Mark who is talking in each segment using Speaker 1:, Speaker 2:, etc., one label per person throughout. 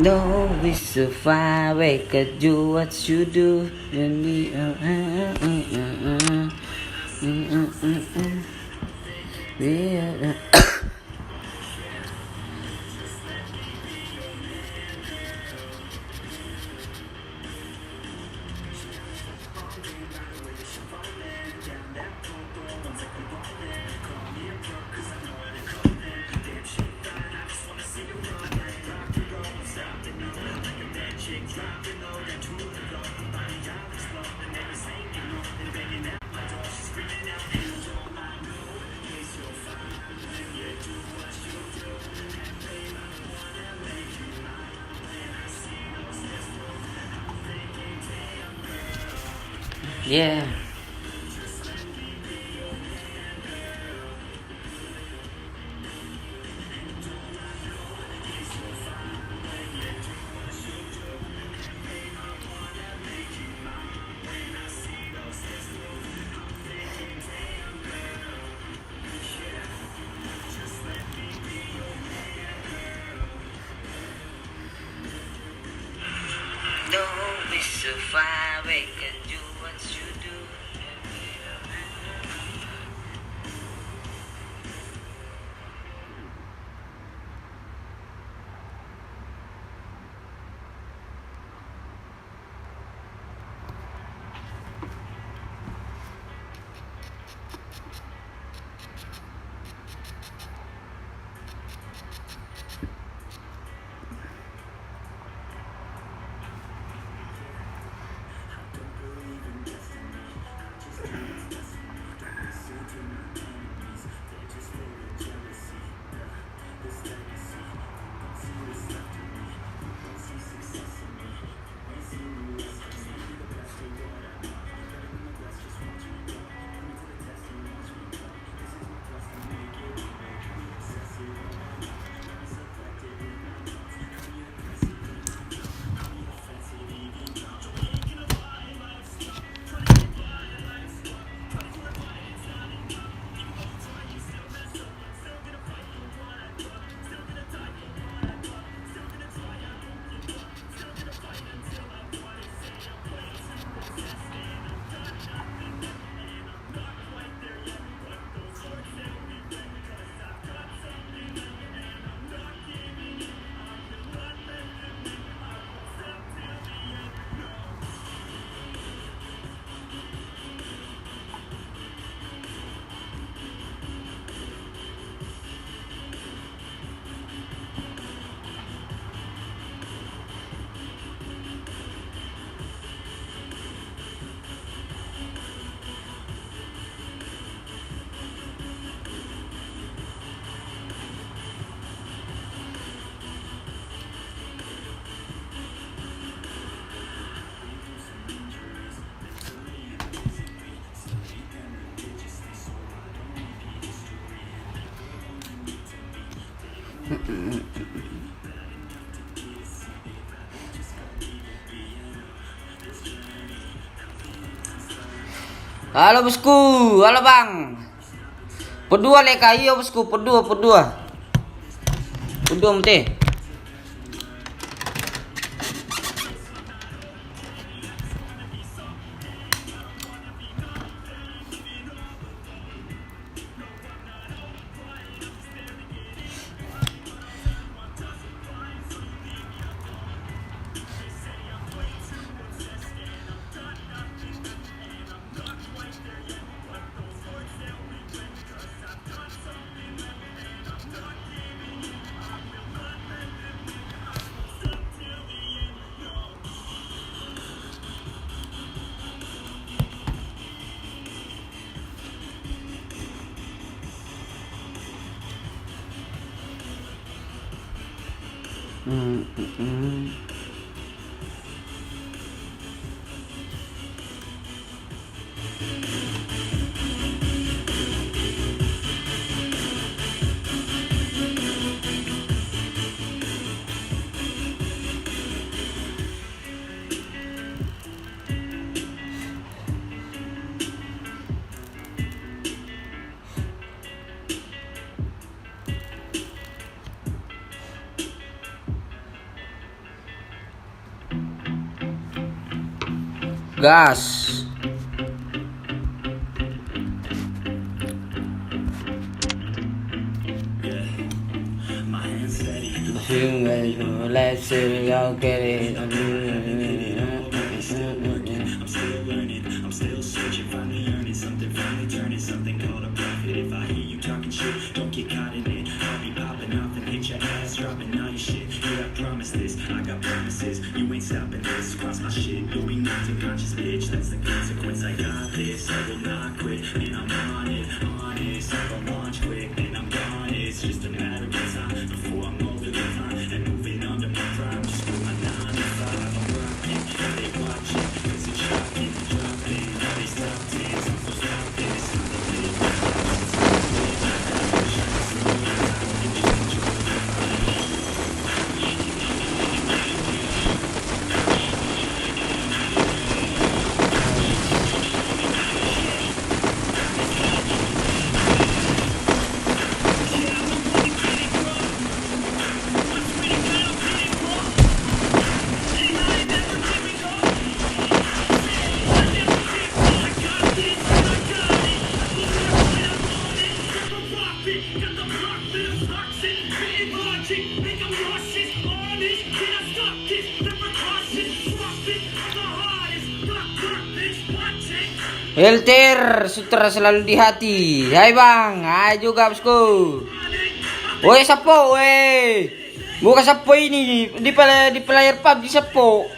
Speaker 1: No, we so far away, could do what you do. Yeah. Don't be so far away, can do what you do. Halo bosku, halo bang. Pedua leka iyo bosku, pedua mte.
Speaker 2: Gas. Let's see, I'll get it.
Speaker 3: I'm still learning, I'm still searching, finally earning something, finally turning something called a profit. If I hear you talking shit, don't get caught in it. I'll be popping off and hit your ass, dropping all your shit. Yeah, I promise this, I got promises. You ain't stopping this, cross my shit. You'll be knocked unconscious, bitch. That's the consequence. I got this, I will not quit, and I'm on it, honest. I will launch quick, and I'm gone. It's just a matter of time before I'm over the line and moving on to my prime. Just do my 9 to 5, I'm rocking, and they watching, 'cause it's shocking, dropping, now they stop dance, I'm so stopping, it's time to live.
Speaker 2: Helter, sutra selalu di hati. Hai bang, hai juga bosku. Woi sapo, woi. Bukan sapo ini di player PUBG sapo.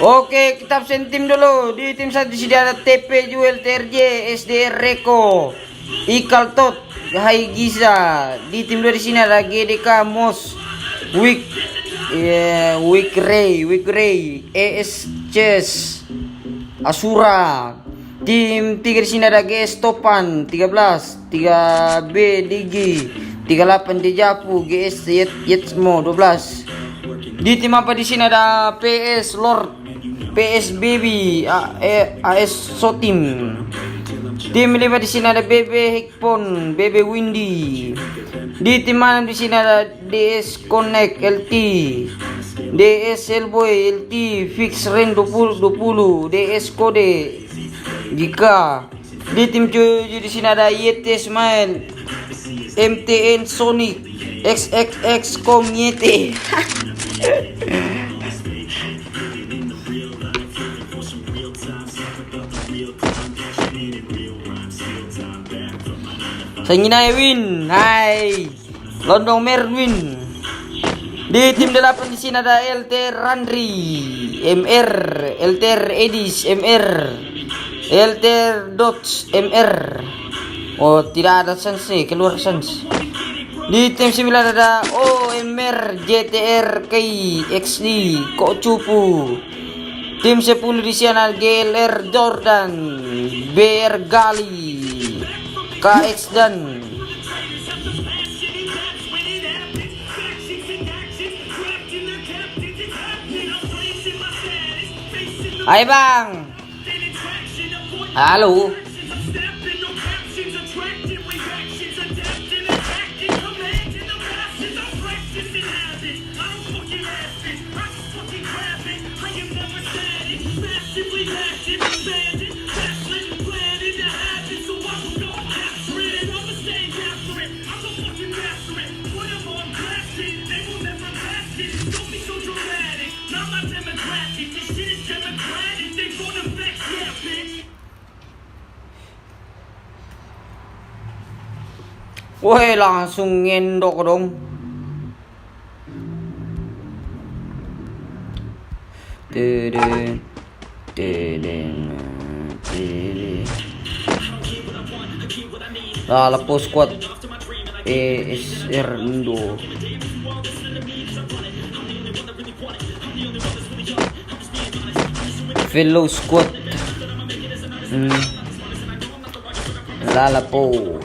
Speaker 2: Oke, kita absen tim dulu. Di tim satu sini ada TP Juel TRJ, SDR Reko, Ikal Tot, Hai Giza. Di tim 2 di sini ada GDK Mos, Week Ray, ES Chess, Asura. Tim 3 di sini ada GS Topan 13, 3B Digi, 38 Dejapu, GS Yetsmo 12. Di tim apa di sini ada PS Lord, PS Baby, AS Sotim. Tim 5 di sini ada BB Hekpon, BB Windy. Di tim mana di sini ada DS Connect LT, DS Hellboy LT, Fix Ren 20, DS Kode Jika. Di tim 7 di sini ada YT Smile, MTN Sonic, XXX Com YT. Sanginay Win, hai Londong Merwin. Di tim 8 di sini ada LT Randri, MR, LT Edis, MR, LT Dots, MR. Oh, tidak ada sans nih, keluar sans. Di tim 9 ada OMR, JTR, KI, XD, Kok Cupu. Tim 10 di sini ada GLR Jordan, BR Gali, KX dan hai bang, halo. Woi, langsung ngendok dong. Lapo squad ESR Indo. Fellow squad. Lalapo.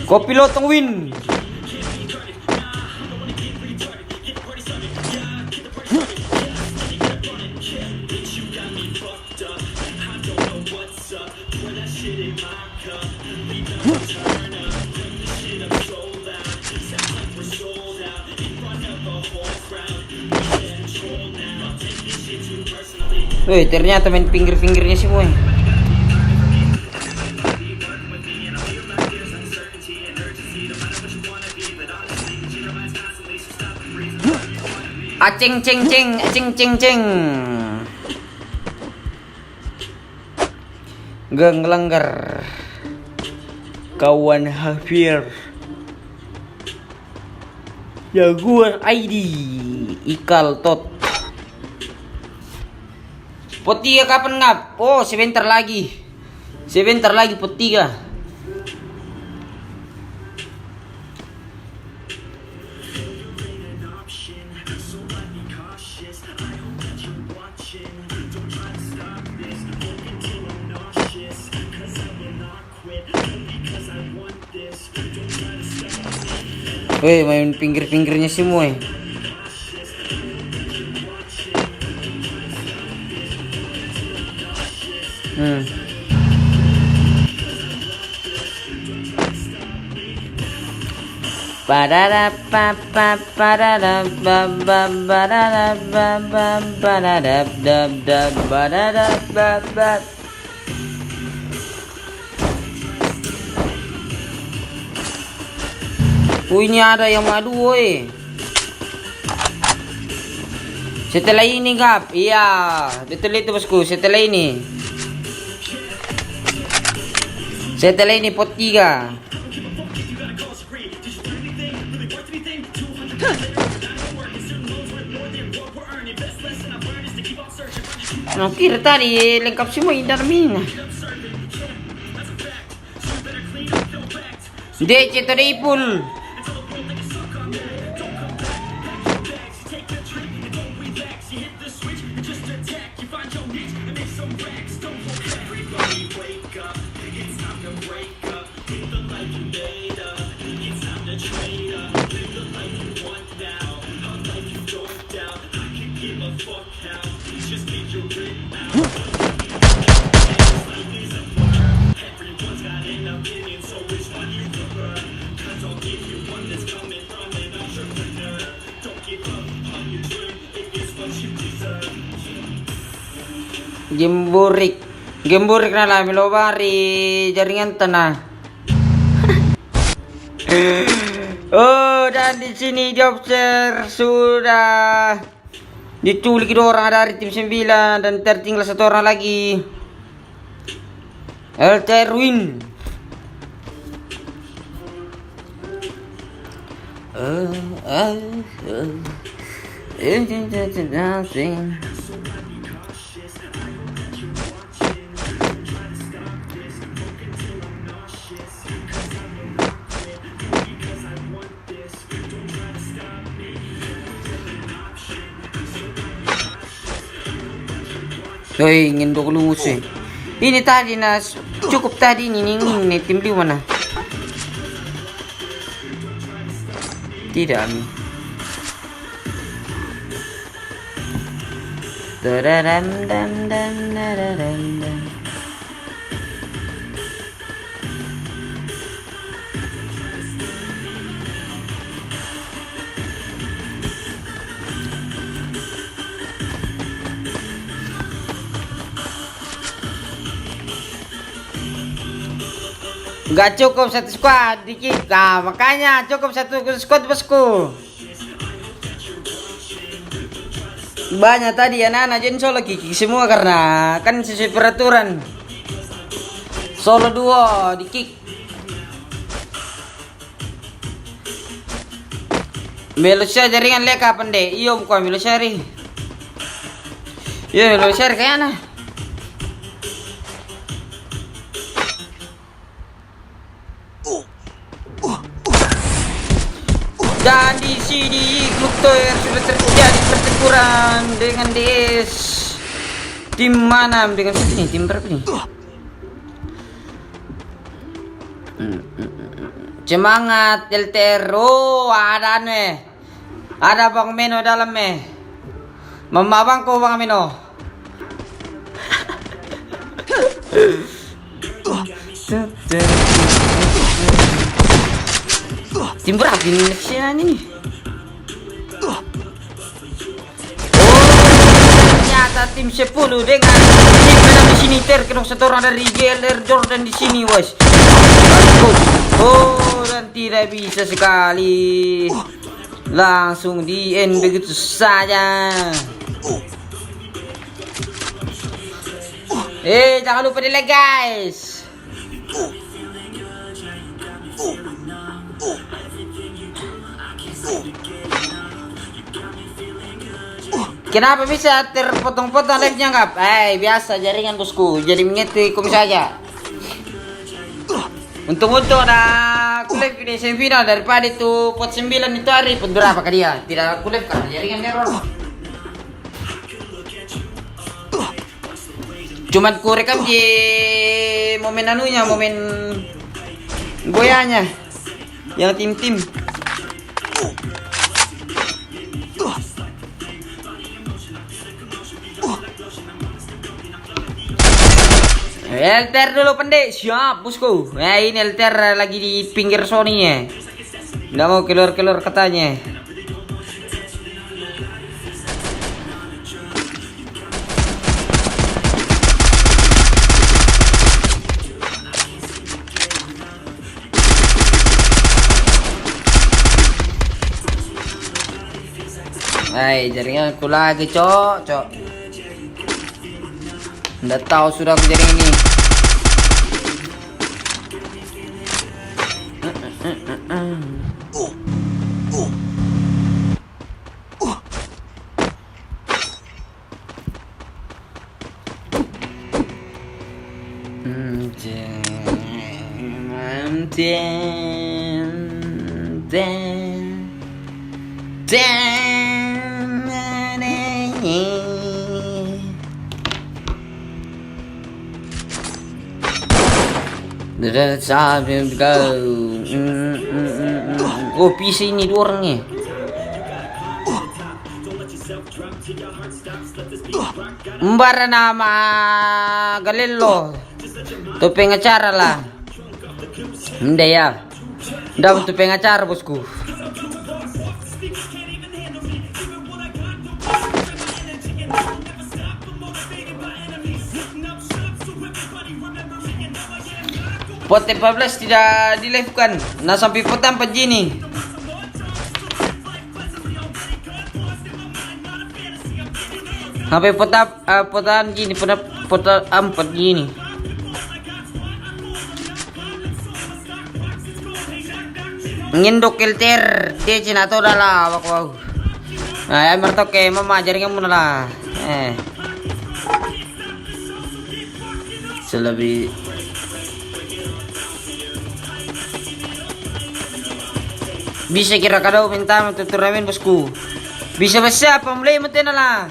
Speaker 2: Kopilotong win. Woi, ternyata main pinggir-pinggirnya semua. Aceng ceng ceng, aceng ceng ceng. Gak ngelanggar. Kawan Hafir. Jaguar ID Ikal Tot. Pot 3 kapan ngap? Oh, sebentar lagi. Sebentar lagi pot 3. Weh, main pinggir-pinggirnya semua. Ini ada yang madu, woi. Setelah ini, Gap. Iya, betul itu, bosku. Setelah ini. Setelah ini pot 3. Nah, kira tadi lengkap semua ini dalam ini. DC Triple. Gemburik na lah melobari jaringan tanah. Oh, dan di sini Jobster sudah diculik 2 orang dari tim 9 dan tertinggal 1 orang lagi. Elterwin. Ingin dulu sih. Ini tadi nas cukup tadi ini tim 5 mana? Tidak ami. Dararam dam dam dararam dam. Gak cukup 1 squad dikit. Nah, makanya cukup 1 squad, bosku. Banyak tadi anak-anak jadi solo kiki semua karena kan sesuai peraturan. Solo 2 di kick. Melusya jaringan leka kapan deh? Iya bukan melusya ri. Iya melusya kayak ana. Dan di sini Gluktoyer sudah terjadi pertempuran dengan DS. Tim mana dengan sini? Tim berapa nih? Semangat LTR. Oh, ada nih. Ada Bang Meno dalam nih. Mama abangku Bang Meno. Tim berapa ini next ini? antara tim 10 dengan tim Menang di sini terkenal satu orang dari JLR Jordan di sini, bos. Oh, dan tidak bisa sekali. Langsung di end begitu saja. Jangan lupa di like, guys. Kenapa bisa terpotong-potong live-nya, Kap? Biasa jaringan, bosku. Jadi mengerti kom saja. Untung-untung ada live di semifinal daripada itu pot 9 itu hari pot berapa ke dia. Tidak live karena jaringan error. Cuman ku rekam di momen anunya, momen goyanya yang tim-tim. LTR dulu pendek, siap bosku. Ini LTR lagi di pinggir Sony ya. Nggak mau keluar-keluar katanya. Jaringan aku lagi, cok. Nggak tahu sudah aku jaring ini. Oh, PC ini 2 orangnya. Mbara nama Galileo. Topeng acara lah. Nda ya. Nda topeng acara, bosku. Pot 14 tidak di live kan. Nah, sampai pot 4 gini. Sampai potan gini, pot 4 gini. Ngindok kilter, dia cina to dah wak. Nah, mertok ke mama jaringan muna lah. Selebih bisa kira kadau minta untuk turnamen, bosku. Bisa besar pembeli meten lah.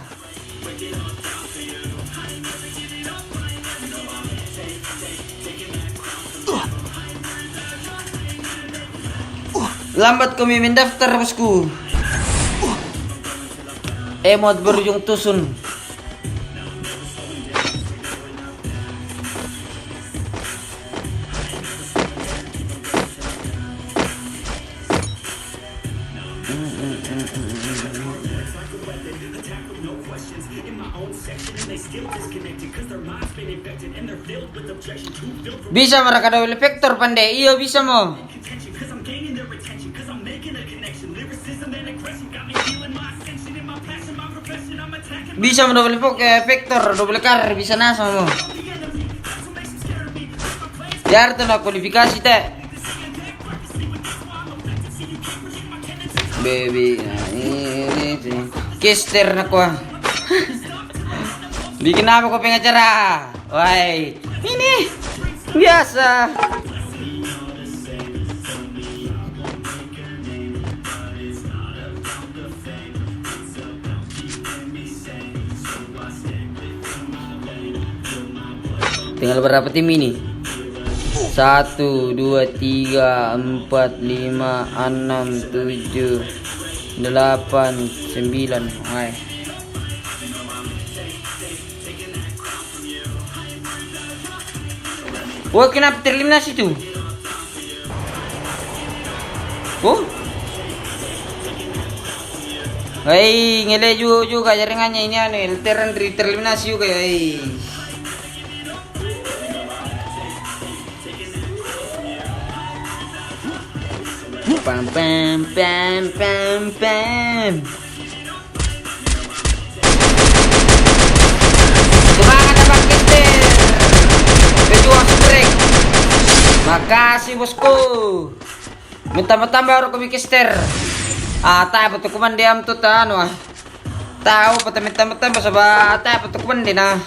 Speaker 2: Lambat kami mendaftar, bosku. Emot berujung tusun. Bisa mereka double vector pandai. Iya bisa mo. Bisa mo double vector, double car bisa nasa mo. Biar tuh na kualifikasi teh. Baby, ini kister na ko. Bikin apa kau pengacara? Woi, ini biasa. Tinggal berapa tim ini? 1, 2, 3, 4, 5, 6, 7, 8, 9. Hai. Wah, kenapa tereliminasi tuh? Oh? Hei, ngele juga jaringannya ini tereliminasi juga ya. Pam pam pam pam pam. Semangat Abang Kester. Pejuang subrek. Makasih bosku. Minta-minta baru kami Kester. Tahu betul kumandiam tuh tanu ah. Tahu betul minta-minta sahabat tahu betul kumandi nah.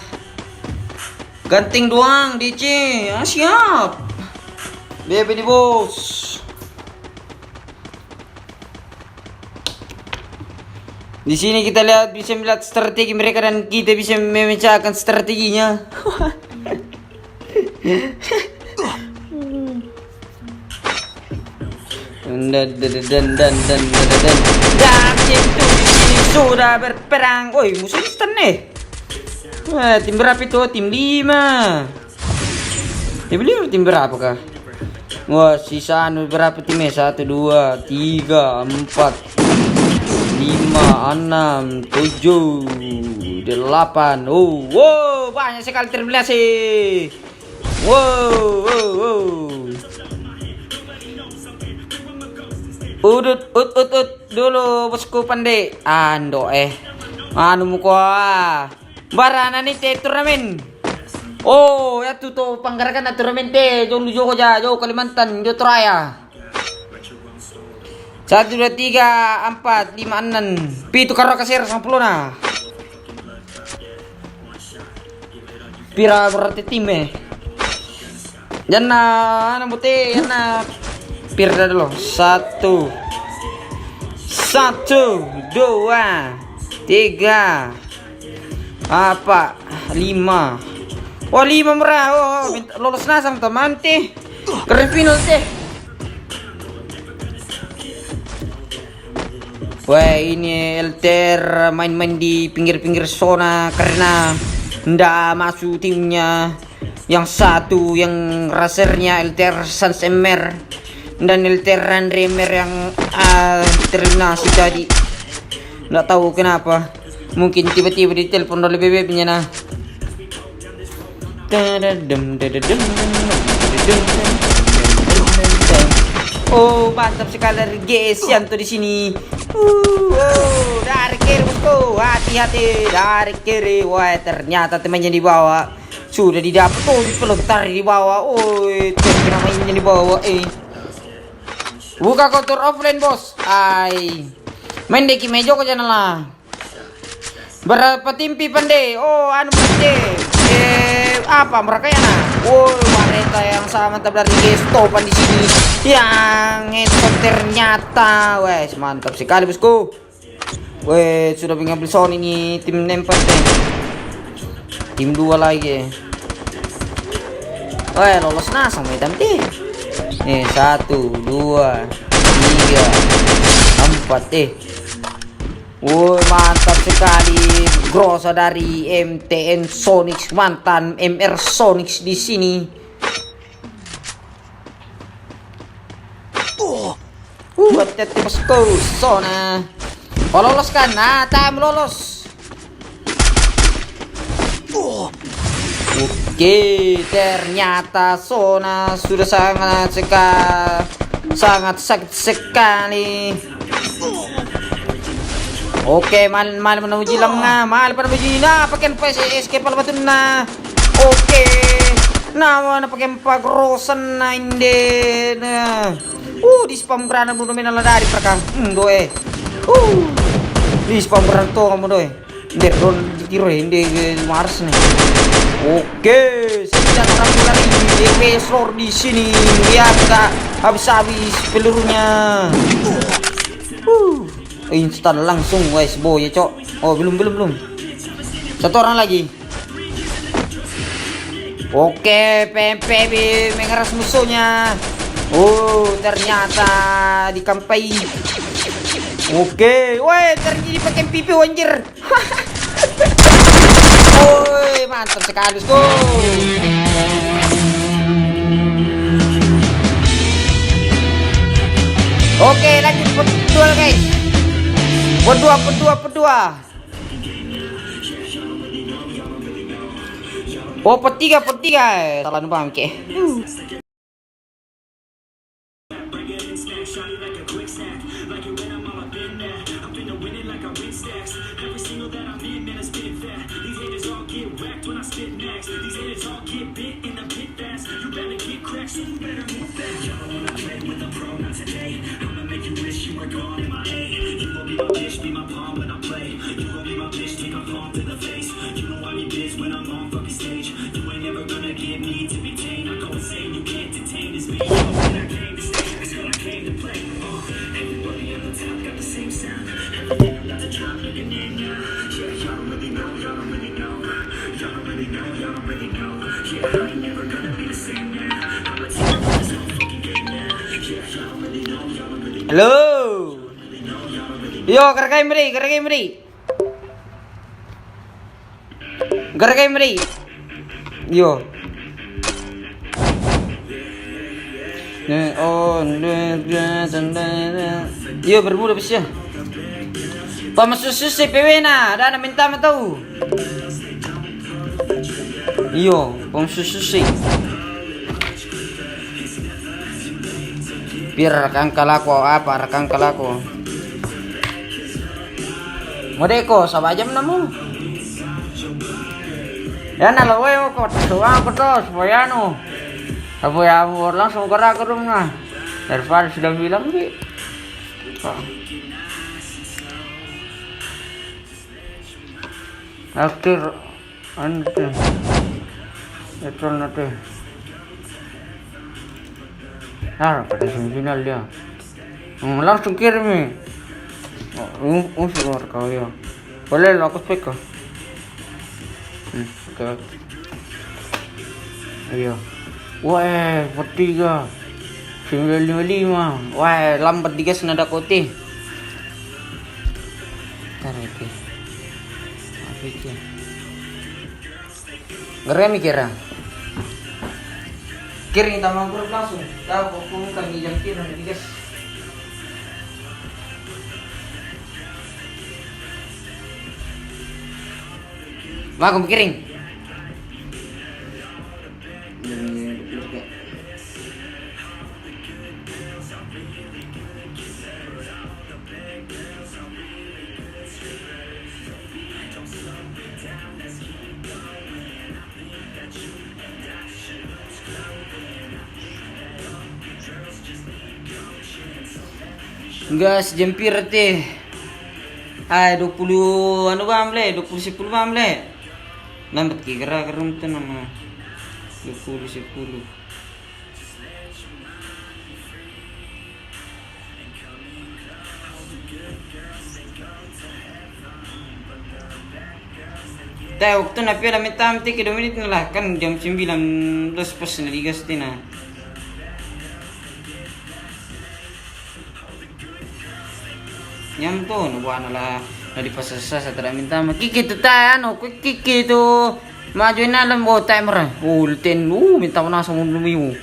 Speaker 2: Ganting doang DC. Siap. Bebe nih bos. Di sini kita bisa melihat strategi mereka dan kita bisa memecahkan strateginya. Dan itu di sini sudah berperang. Woi, musuh instan nih. Wah, tim berapa itu? Tim 5. Tim berapa kah? Wah, sisa berapa timnya? 1, 2, 3, 4, 5, 6, 7, 8. Wow, banyak sekali tereliminasi. Wow. Udut dulu bosku pandai. Ando anu muka. Barana nih turnamen. Oh, ya tuh panggarakan turnamen jauh jauh Kalimantan, jauh Raya. 1, 2, 3, 4, 5, 6. Pitu karo kasir 10 nah. Pira berarti tim Jana anak putih anak. Pira dulu. 1, 2, 3. Apa? 5. Wah 5 merah. Oh, lolos nasam teman teh. Keren final teh. Wah ini LTR main-main di pinggir-pinggir zona karena ndak masuk timnya. Yang satu yang rasernya LTR Sans Emer dan LTR Andre Emer yang tereliminasi tadi. Nggak tahu kenapa. Mungkin tiba-tiba ditelepon oleh BBB-nya nah. Oh, mantap sekali dari GS Yanto di sini. Dari kiri bosku, hati-hati dari kiri. Wah, ternyata temannya di bawah. Sudah didapat. Oh, dipelontar di bawah. Oh, terkena mainnya di bawah. Buka counter offline bos. Main deki mejo kok jangan lah. Berapa timpi pandai? Oh, anu pandai. Apa mereka ya nah? Oh, wanita yang sama mantap dari Gestopan di sini. Yang itu ternyata, wes mantap sekali bosku. Wes sudah mengambil sound ini tim 4 tim 2 lagi. Weh lolos nah sama hitam teh. Nih 1, 2, 3, 4 Woi mantap sekali, grosa dari MTN Sonix mantan MR Sonix di sini. Hati-hati bosku, Sona. Oh lolos kan? Nah, tak lolos. Oke, ternyata Sona sudah sangat sakit sekali. Oke, mal menuju lemah, mal menuju na, pakai PSS kepala batu na. Oke, nama na pakai pagrosan na inde na. Di spam berana belum main dari perkang. Doe. Di spam berana to kamu doe. Inde ron ditiro inde Mars nih. Oke, sejak orang mulai DP slor di sini dia kita habis pelurunya. Instan langsung guys boy ya cok. Oh belum satu orang lagi. Oke PMPB mengeras musuhnya. Oh ternyata dikampai. Oke woi terjadi pakai pipi anjir. Woi mantap sekali bosku. Oke lanjut duel guys. Pedua. Oh, petiga. Salah paham ke? Halo. Yo, garagai meri. Yo. Yo, bermula besya. Pamasusus si pewena, ada minta tahu. Yo, pamasusus. Biar rekan kalako. Modeko sama aja menamu. Ya nalawe kok doang terus boyano. Apa ya langsung gerak ke rumah. Daripada sudah bilang ki. Akhir ante. Itu nanti. Pada semifinal dia. Langsung kirim nih. Suruh kau ya. Boleh lah aku spek kau. Oke. Ayo. Wah, petiga. 955. Wah, lambat digas nada kote. Tarik. Apa itu? Gerem kira. Kiring tamang grup langsung. Tahu hukum kami jam kira digas. Aku kiring. Gas jempir teh. 20 anu bamle, 20 10 bamle. Lambat ki gerak kerum tu nama 20 10. Tahu waktu napi ada minta amti ke 2 menit lah kan jam 9 plus pas na digas tina. Nyam tu nubuan lah di pasasa setelah minta kiki tu ano kiki tu majuin alam timer ulten minta langsung lumiu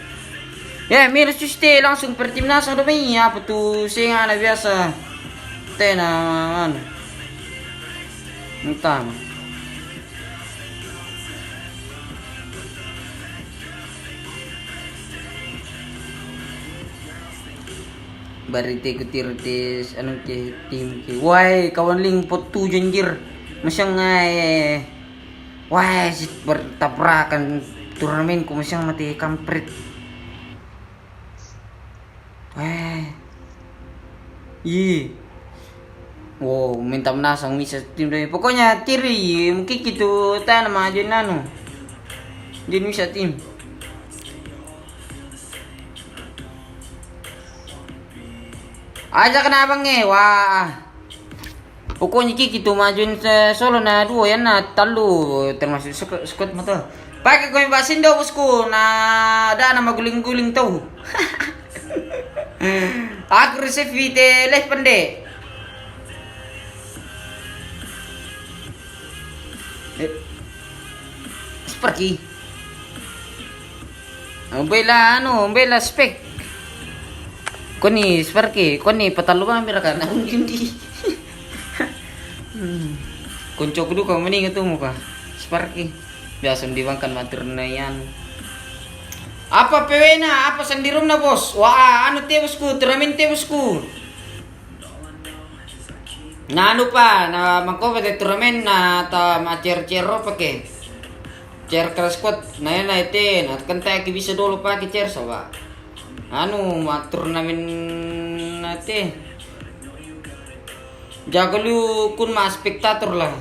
Speaker 2: ya miris suste langsung pertimnas ada mai apa tu singa na biasa tena ano minta barite kutirtis anu ke tim ke wai kawan ling potu janjir masyang wai sit bertabrakan turnamen ku masyang mati kampret wai wow minta menasang misa tim doi pokoknya tiri mungkin gitu ta nama aja nanu jadi bisa tim. Aja kenapa nge? Wah. Pokoknya kiki tuh majuin solo na 2 ya na talu termasuk squad mata. Pakai koin basin do bosku. Nah, ada nama guling-guling tuh. Aku receive vite leh pende. Seperti. Bela spek. Koni seperti koni patalu ambil kan di Kunco kudu kau mending itu muka Sparky biasa dibangkan matur na yan. Apa pewena apa sendirum na bos? Wah anu te bosku turnamen te bosku. Nah anu pa na mangko pete turnamen na ta macer cero pake cer keras kuat na yan na ite na kanta ki bisa dulu pake cer sawa. Anu ma turnamen na te jago lu kun ma spektator lah.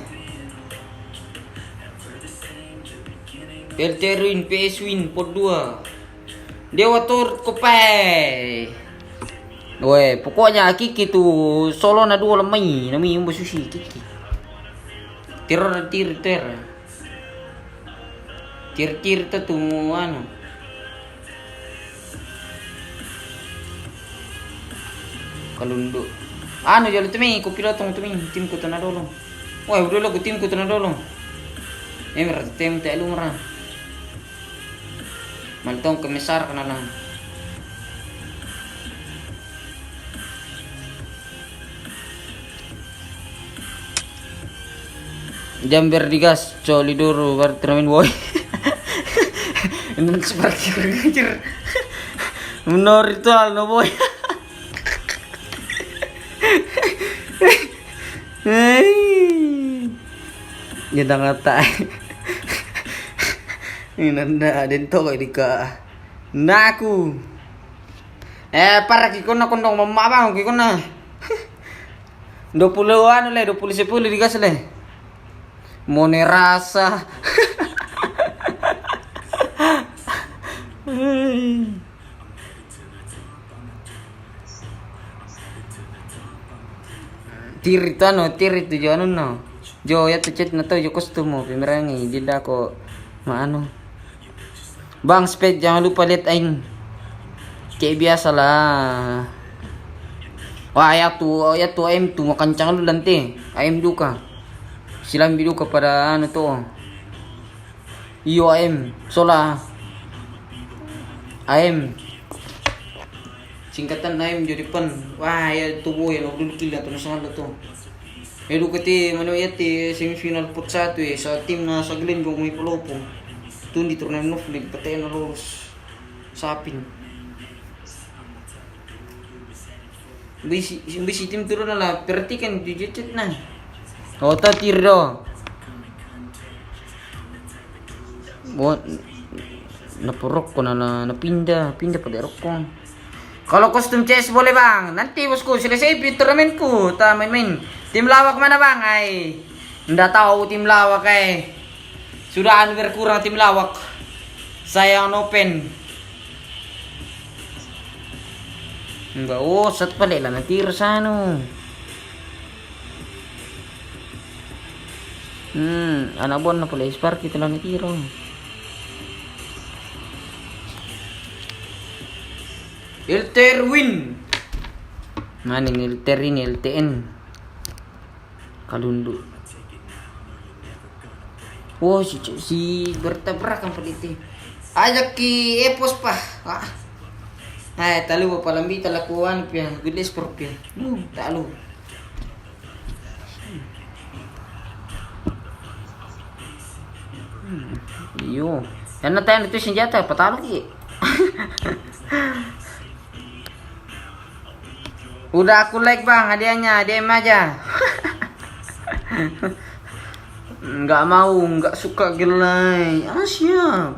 Speaker 2: LT win PS win pot 2. Dewa tur kopai. Woi, pokoknya Kiki tuh solo na dua lemai, nami umbo sushi Kiki. Tir tuh anu. Kalunduk. Anu jadi temi, ko pilotong temi, tim ko tanah dolong. Woi, udah lo tim ko tanah dolong. Emer tim tak lumrah. Mantong kemisar kena lang. Jamber digas, coli dulu baru turnamen boy. Ini seperti kerjir. Menor ritual no boy. Kita ngata. Nanda dento kay dika. Naku. Para kikon na kondong mamabang kikon na. 20-an le 20-10 digas le. Mone rasa. Tirit tu jo anu no. Jo ya tu chat na to jo kostumo pimerangi dida ko maano. Bang Sped jangan lupa lihat aing. Kayak biasa lah. Wah ya tuh ayam tuh makan cang lu nanti. Ayam duka. Silam bidu kepada anu tuh. Iyo ayam sola. Ayam. Singkatan ayam jadi pen. Wah ya tuh boy dulu kila tuh nasional tuh. Edu kati mana ya ti semifinal pot 1 ya sa tim na sa Glen kung may pelopo. Tuh di turnamen Novlig patay na lolos sapin. Bisi tim turun na lah perhatikan dijejet na. Ota tiro. Buat napurok ko na napindah pada rokong. Kalau kostum CS boleh bang, nanti bosku selesai turnamenku, ta main-main. Tim lawak mana bang? Nggak tahu tim lawak Sudah berkurang tim lawak. Saya yang open. Enggak set pala lah nanti resano. Anak bon na pala Spark kita lang natiro. Ilter win. Maning Ilter ini LTN. Kalundu. Oh si bertabrakan peliti. Ajak ki epos pa. Talu palambi talakuan pia gedes propia. Talu. Iyo. Yan na tayo nito senjata patalo ki. Udah aku like bang hadiahnya, DM aja. Nggak mau, nggak suka gelai. Siap.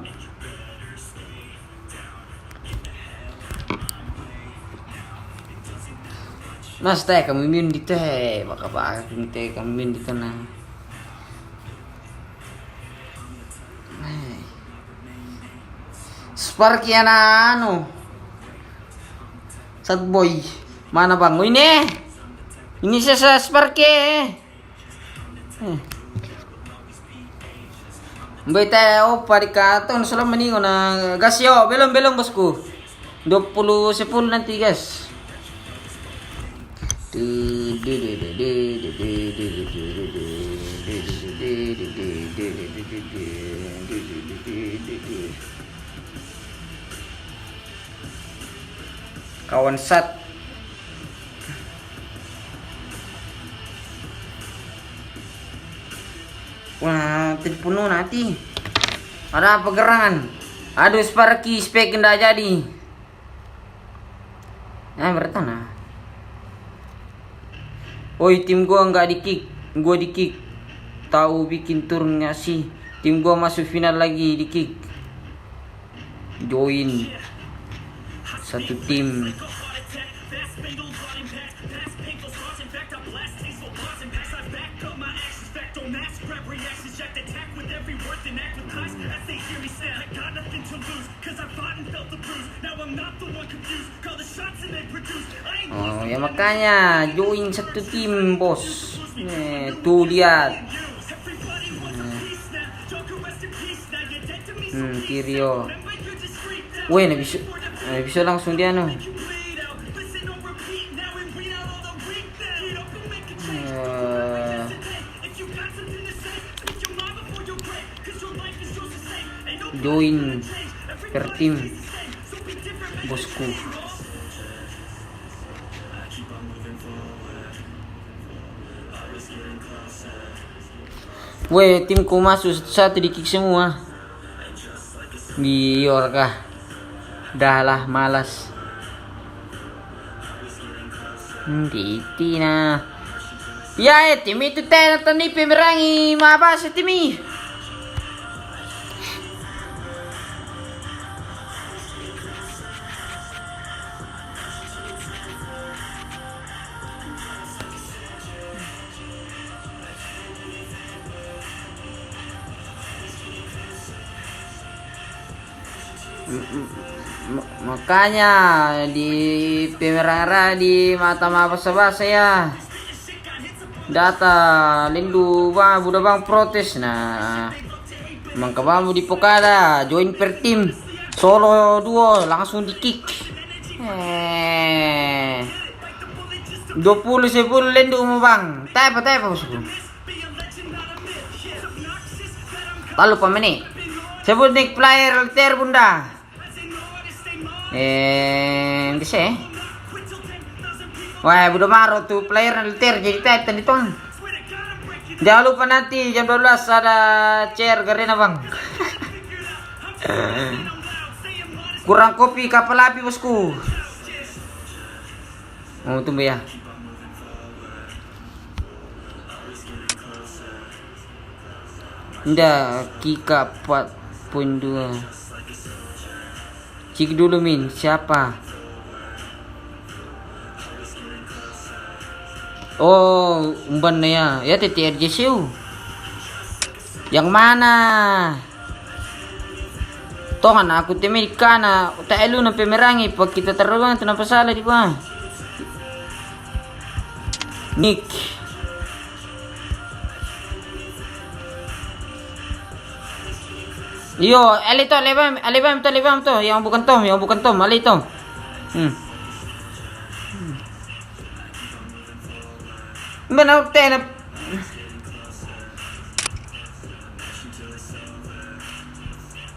Speaker 2: Mas teh kami min di teh, baka teh kami min di tanah. Sparky anu. Sad boy. Mana bang? Oh ini saya Sparky. Mbak tayo parikaton selalu meningo na gas yo belum bosku 20-10 nanti guys. Kawan sat terpenuh nanti. Ada apa gerangan? Aduh, Sparky spek ndak jadi. Bertanah. Oi, tim gua nggak di kick, gua di kick. Tahu bikin turun nggak sih? Tim gua masuk final lagi di kick. Join satu tim. Oh ya makanya join satu tim bos. Tuh lihat. Kirio. Weh, bisa langsung dia no. Join per tim bosku. Weh, timku masuk satu di kick semua. Biar kah? Dah lah, malas. Titina. Ya, tim itu nonton nih pemerangi apa sih tim ini? Makanya di pemerara di mata bahasa ya data lindu bang budak bang protes nah mangka bambu di pokada join per tim solo duo langsung di kick 20 lindu mau bang tepa bosku lalu pamene sebut nik player alter bunda bisa wah udah maro tuh player alter jadi titan itu jangan lupa nanti jam 12 ada chair garena bang kurang kopi kapal api bosku tunggu ya ndak kika 4.2 cik dulu min siapa oh umban ya TTRJ siu yang mana tongan aku temikana tak elu na pemerangi pag kita taruhan itu napa salah di ba Nick yo, alito, alibam to, yang bukan Tom, alito. Benar tenap.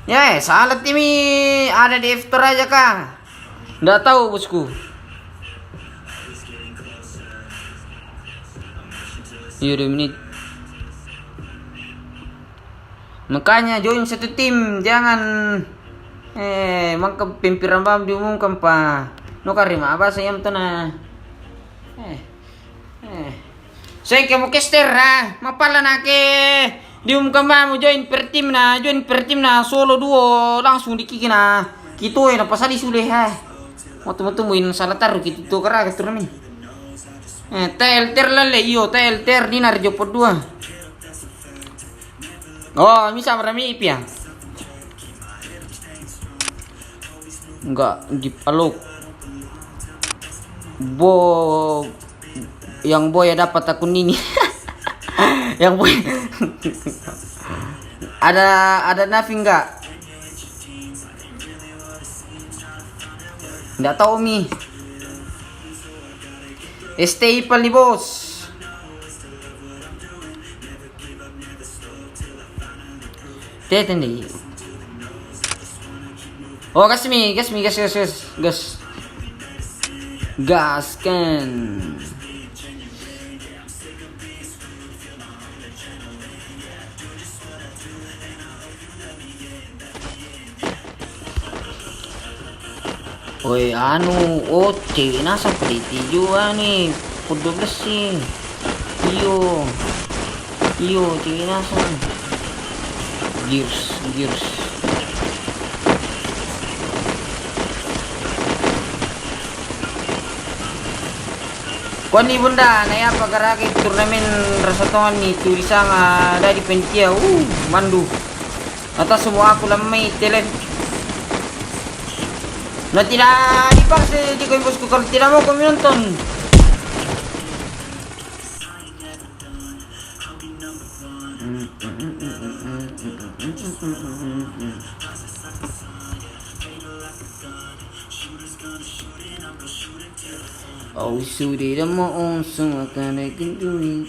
Speaker 2: Ya, salah timi ada di after aja kah? Nggak tahu bosku. Iya 2 menit. Makanya join satu tim, jangan mangkap pimpiran bam diumumkan pa. No karima apa saya to na. Saya kamu kester mapala na ke diumumkan bam join per tim na solo duo langsung dikikin na. Kito na pasali sule Matu-matuin salah taruh gitu kara turnamen. Tel lalle iyo tel dinar jopo 2. Oh, bisa merami ipiang. Enggak dipeluk. Yang boy dapat akun ini. Yang boy. ada Nafi enggak? Enggak tahu mi. Stay ipal nih bos. Teten deh. Oh gas. Gaskan. Woi anu, oh cewek nasa peliti juga nih, per 12 sih. Iyo cewek nasa. Gears. Kuan ni bunda, naya pagaraki turnamen rasatongan ni turisang ada di pentia. Mandu. Atas semua aku lamai talent. Nah tidak dipaksa di kau bosku kalau tidak mau kami nonton. Oh sudah mau semua kena kenduri.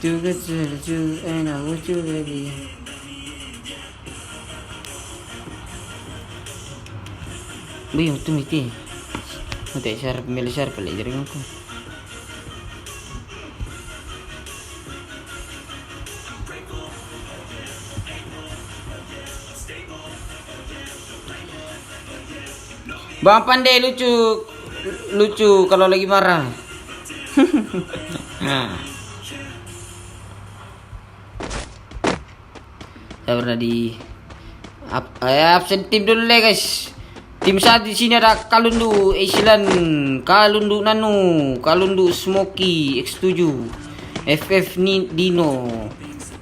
Speaker 2: Juga enak lucu lagi. Bih, tu miti. Nanti share pelak jaring aku. Bang Pandai lucu kalau lagi marah. Saya pernah di absen tim dulu deh guys. Tim saat di sini ada Kalundu Island, Kalundu Nano, Kalundu Smoky X7, FF Dino.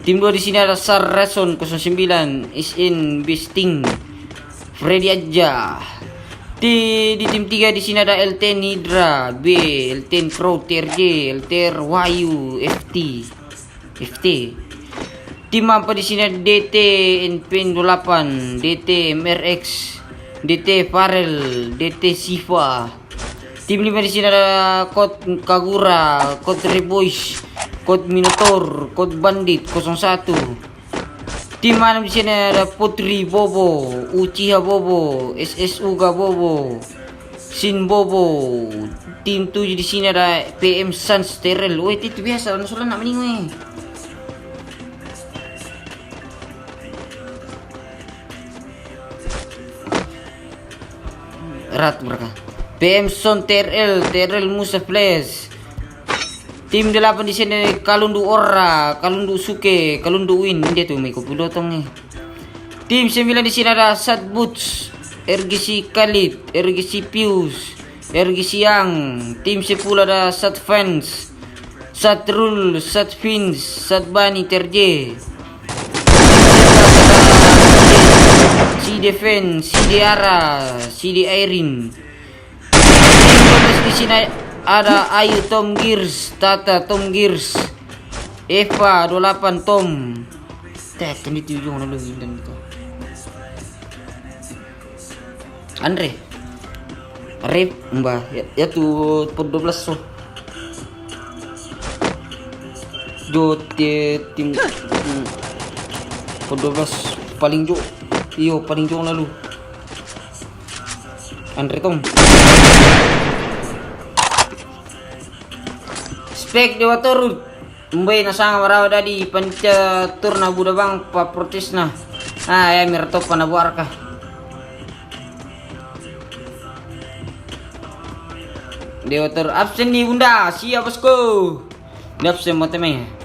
Speaker 2: Tim 2 di sini ada Sar Reson 09, SN Besting, Freddy Aja. Di tim 3 di sini ada L10 Hydra, B, L10 Pro TRJ, LTR Wahyu, FT. Tim apa di sini ada DT NPN 28, DT MRX, DT Farel, DT Siva. Tim 5 di sini ada Code Kagura, Code Reboys, Code Minotaur, Code Bandit 01. Tim 6 di sini ada Putri Bobo, Uchiha Bobo, SSUga Bobo, Shin Bobo. Tim 7 di sini ada PM Sans Steril. Woi, itu biasa, sudah nak mending weh. Erat mereka. PM Son TRL Musa Flash. Tim 8 di sini Kalundu Ora, Kalundu Suke, Kalundu Win. Dia tuh mai kopilotong nih. Tim 9 di sini ada Sat Boots, RGC Khalid, RGC Pius, RGC Yang. Tim 10 ada Sat Fans, Sat Rule, Sat Fins, Sat Bani Terje. Si Defense, si Diara, si Di Airin. Di sini ada Ayu Tom Gears, Tata Tom Gears, Eva 28 Tom. Tek kan itu ujung lalu dan itu. Andre. Rep mbah ya tuh per 12 so. Tim per 12 paling jauh. Iyo paling jauh lalu. Andre Tom. Spek Dewa Torut. Mbai nasanga marawa dadi panca turna buda bang pa protesna. Ya mirto panabuarka. Dewa Torut absen nih bunda. Siap bosku. Di absen mateme.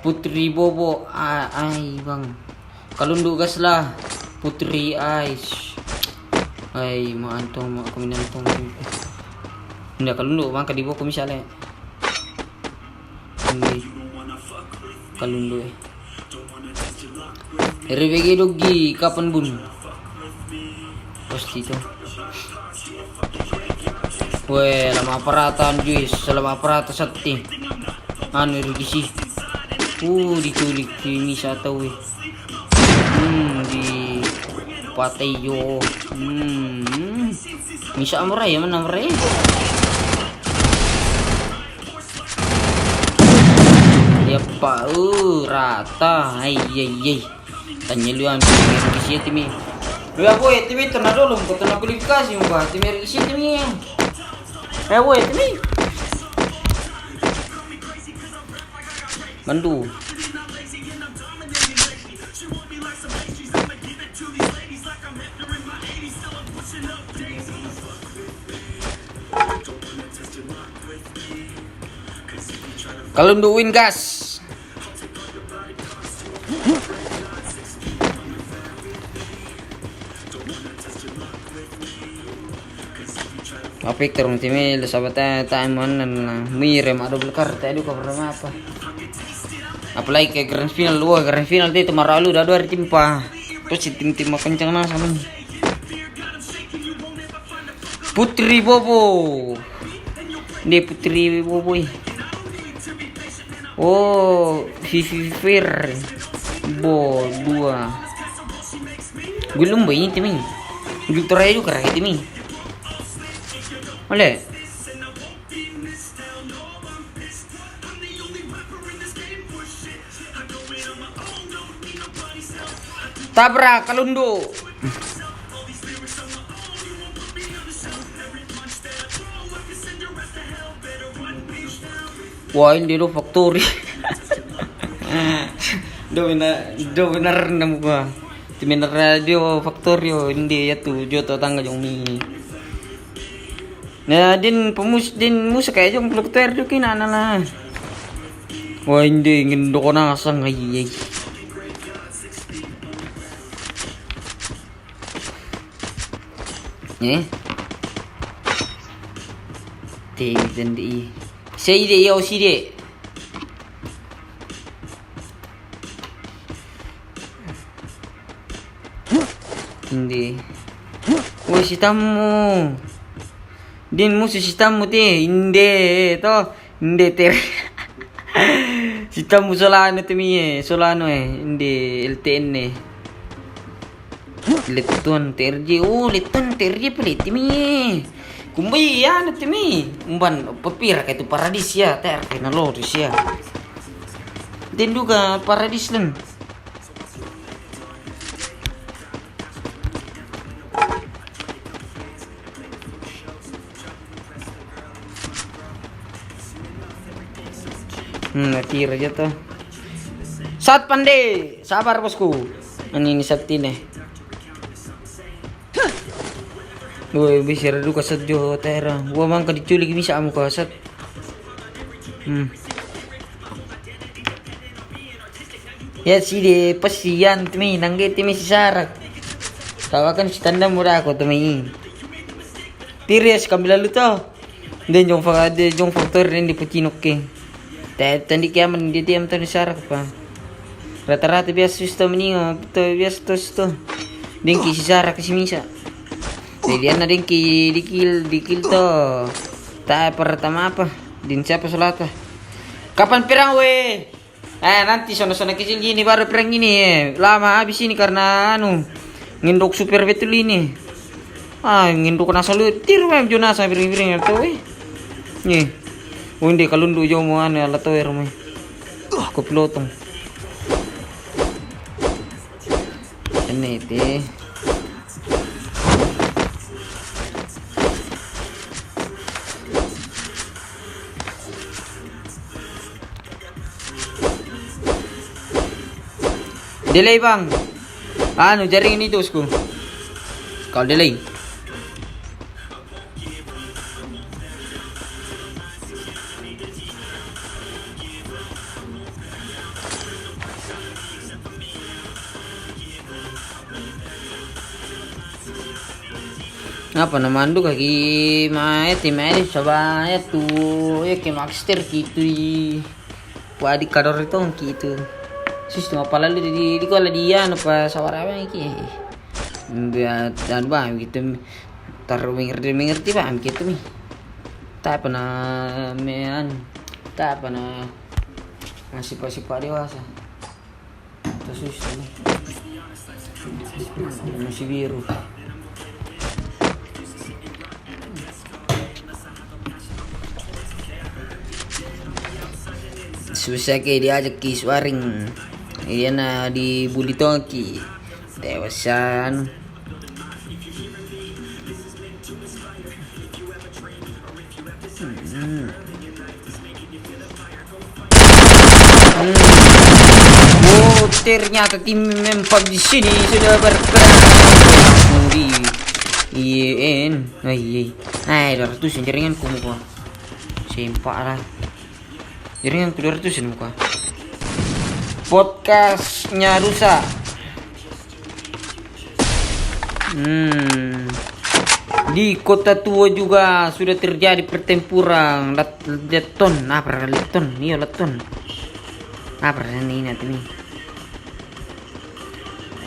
Speaker 2: Putri Bobo ay bang Kalundu gas lah Putri Ais ay maantong kuminantong hindi Kalundu bang kadibo ko misalnya hindi Kalundu RBG Dogi kapan bun pasti itu weh lama aparatan juis selama aparatan sati anu RGC diculik ini satu weh di patay yo. Bisa amray man amray. Yapa, rata. Ay. Tanya lu ambil kisi timi. Lu ya boy, timi tornado lu, kau tornado kualifikasi mo ba? Timi kisi timi. Boy, timi. Bandu. Kalau win gas. Apik terung timil sahabatnya taman na mirem ada belakar tadi kau pernah apa? Apalagi kayak grand final lu, grand final itu maralu dah dua hari timpa. Terus tim kencang nang sama nih. Putri Bobo. Dia Putri Bobo. Oh, Fifir Bo 2. Gulung bayi timi. Gulung terakhir juga kayak timi. Oleh. Tabrak Kalundo. Wah ini lo factory. Do benar nemu gua. Timin radio factory ini ya tuh joto tangga jong mi. Nah din musa kayak jong factory jo kina nana. Wah ini ingin do na sang ay. Dan di side yo side hindi si tamu din mo si tamu ti hindi to hindi ter si tamu solano solano hindi LTN Leton terji Leton terji pelit timi kumbai ya nanti mi umban papir kayak itu paradis ya ter kena loris ya dan juga paradis lan natira aja tuh saat pandai sabar bosku ini Sabti nih. Boy, bisa radu kasat jo tera. Gua mang ka diculik bisa amu kasat. Ya si de pasian temi nangge temi si sarak. Tawakan si tanda murah ako temi. Tires kambil lalu to. Den jong faktor den di pucinok ke. Tandi kiaman di tiam tadi sarak pa. Rata-rata biasa sistem ni to biasa to. Den ki si sarak si misa. Jadi ana din ki dikil to. Ta pertama apa? Din siapa salat? Kapan pirang we? Nanti sono-sono kecil gini baru pirang ini. Lama habis ini karena nginduk super betul ini. Nginduk nasa lu tir mem jona sa piring-piring to we. Nih. Undi kalundu jo mo ala to ermo. Ko pilotong. Ini teh. Delay bang. Jaring ini terusku. Kalau delay. Apa nama andu kaki maet coba ya tuh ya ke master gitu di kador itu gitu. Sistem apa lalu di kola dia apa sawara apa iki dan bang gitu taruh mengerti bang gitu mi tak pernah tak pernah masih dewasa Terus masih biru. Susah ke diajak ki swaring. Iya na dibully toki. Dewasan. Oh, ternyata tim mempak di sini sudah berperan. Di IN. Ay, 200 jaringan ku muka. Sempak lah. Jaringan ku 200 muka. Podcastnya rusak. Di kota tua juga sudah terjadi pertempuran leton. Apa leton? Iya leton. Apa ini nanti nih?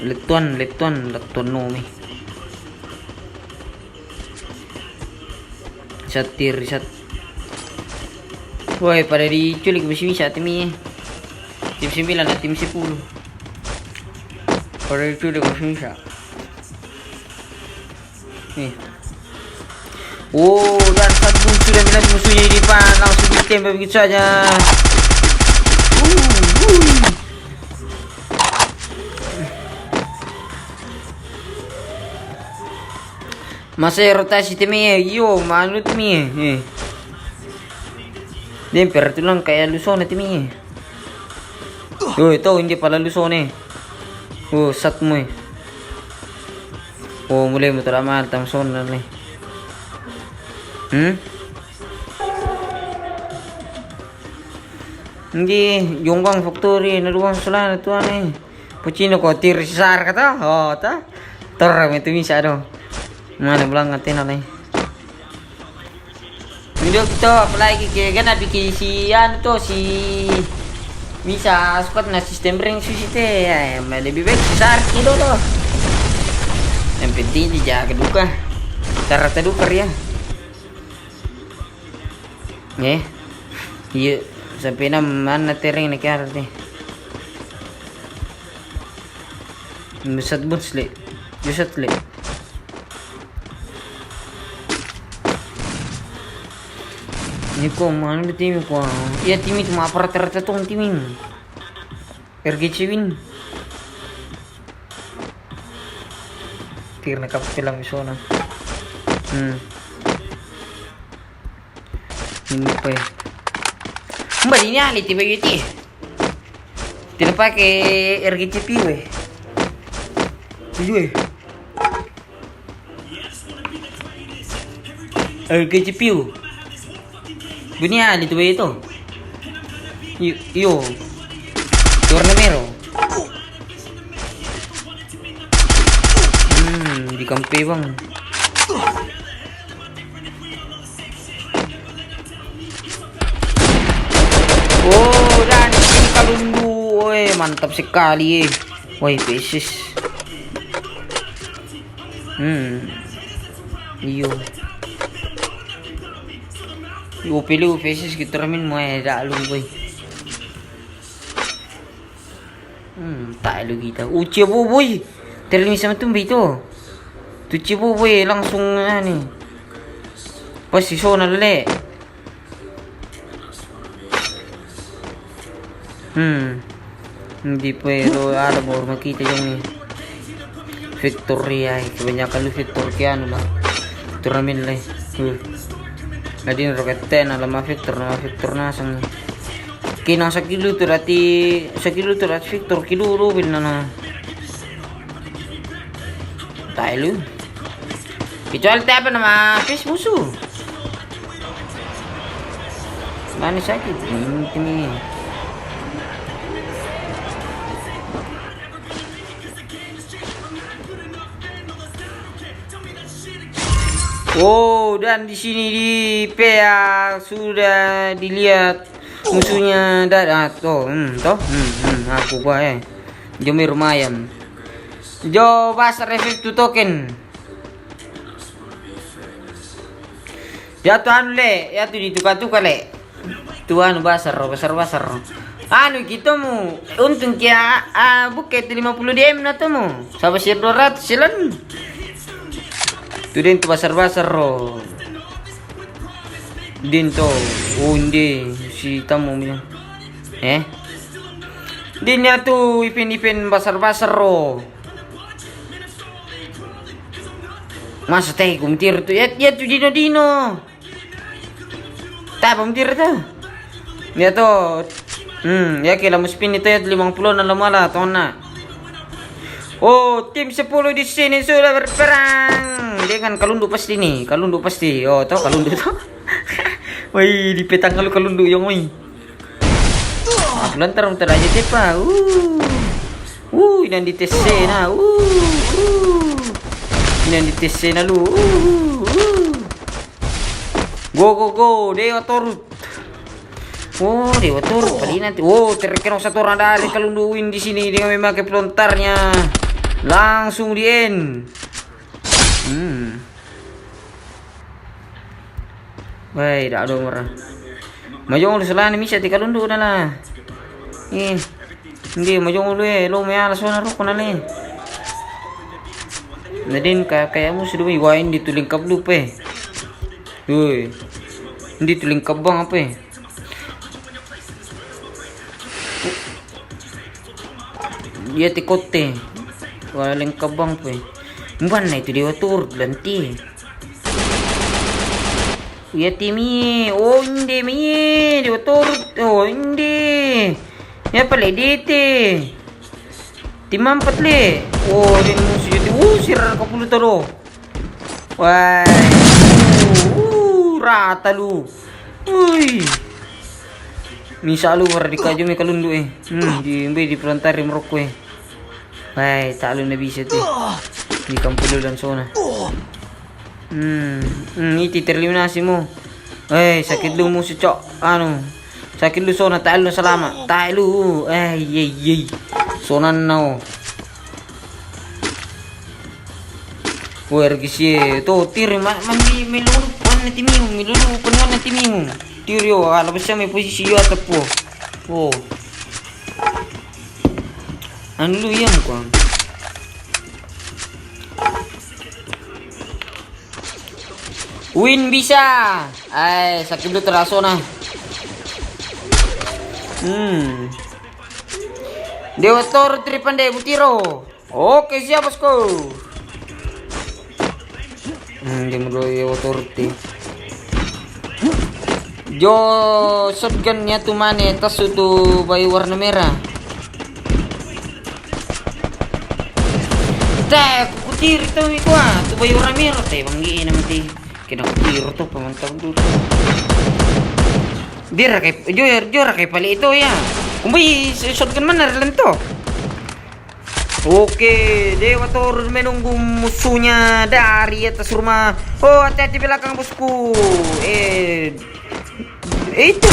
Speaker 2: Leton nomi. Satir. Woi, pada diculik bisa tim 9 dan tim 10. Pada diculik bisa. Nih. Oh, dan satu sudah melihat musuhnya di depan, langsung ditembak begitu saja. Masa rotasi timnya, yo malu timnya. Demper tulang kayak lusone timnya. Oh, itu hindi pala lusone. Oh, sat mo eh. Oh, mulai mo tama tang son na nih. Hindi, yung bang factory na luwang sula na tuwa na eh. Puchino ko, tirisar ka ta? Oh, ta? Tara, may tumisado. Mana bilang ngatin na eh. Hindi ito, apalagi kaya ganap si ano to, si Misa squad na system ring susite. Ay, may lebih baik sisar kilo to. Yang penting dijaga duka. Cara tadukar ya. Iya, sampai na mana tereng na kaya rin. Besat bus le. Ini kok mana tim ko? Iya tim itu mah rata-rata tong timin. RGC win. Tirna kapit lang isona. Ini pa eh. Mbak ini ali tiba gitu. Tidak pakai RGCP weh. Tujuh. RGCP. Dunia ali tiba itu. Yo. Warna merah. Di kampe bang. Oh, dan ini kalundu. Woi, mantap sekali eh. Woi, pesis. Iyo. Yo pilih pesis kita ramin mau ada alung boy. Tak lu kita. Uci boy. Terlihat sama tu itu. Tu cipu boy langsung ni. Pasti sona lele. Hindi pero ada baru makita yung Victoria kebanyakan lu Victor kiano lah turamin lah nadin roket 10 alam Victor na sang kinang sa kilo turati Victor kilo rubil na tayo lu kecuali apa nama fish musuh mana sakit ini Oh, dan di sini di PA sudah dilihat musuhnya aku gua Jomi lumayan. Jo basar efek tu token. Ya tuan le, ya tu ditukar-tukar le. Tuan basar. Anu gitu mo. Untung kaya buket 50 DM na to mo. Sama si 200 sila. Itu din to basar-basar ro. Din to. Oh hindi. Si Tamo niya. Din niya to ipin-ipin basar-basar ro. Masa tayo kumtir to. Yat to dino-dino. Tapos kumtir to. Niya to. Ya kila mo spin ito at 50 na lumala. Ito na. Oh, tim 10 di sini sudah berperang. Dia kan kalundu pasti nih. Kalundu pasti. Oh, tau kalundu to. Woi, di petang kalundu yang woi. Lantar muter aja tipa. Dan di TC na. Dan di TC na lu. Go. Dewa Torut. Oh, Dewa Torut kali nanti. Oh, terkena satu orang dari kalunduin di sini dengan memakai pelontarnya. Langsung di end. Baik, dah ada orang. Maju lu selani misa di kalundu na lah. Hindi maju lu lo may alas na ro na le. Nadin kaya mo sudah iwain di tuling kablu pe. Uy. Hindi tuling kabang apa Dia tikote. Walang kabang pe. Mban na ito Dewa Torut lanti. Ya timi. Oh hindi mi. Dewa Torut. Oh hindi. Ya pala dite. Timampat le. Oh din mo siya. Sirar ka pulo talo. Wai. Rata lu. Uy. Misa lu merdeka aja may kalundu di pelontar Meroko Wai, talo na bisa tuh. Di kampulo lang sona. Iti tereliminasi mo. Sakit lu mo si Cok. Sakit lu sona, tayo lu salama. Tayo lu. Sona na Ergisi. Tuh, tiri mandi melulupan na timimu. Tiri alabas siya may posisi yo atap po. Oh. Ano lu yan ko? Win bisa. Sakit lu teraso na. Dewa Torut tripande butiro. Oke, siap bosku. Dia mau Dewa Torut Jo shotgunnya tuh mana? Tas itu bayi warna merah. Kutir itu tuh bayi warna merah teh banggi nanti. Kena kutir tuh pemantau dulu. Dia kayak jor kayak pali itu ya. Kumbi shotgun mana lento. Oke, Dewa Torut menunggu musuhnya dari atas rumah. Oh, hati-hati belakang bosku. Itu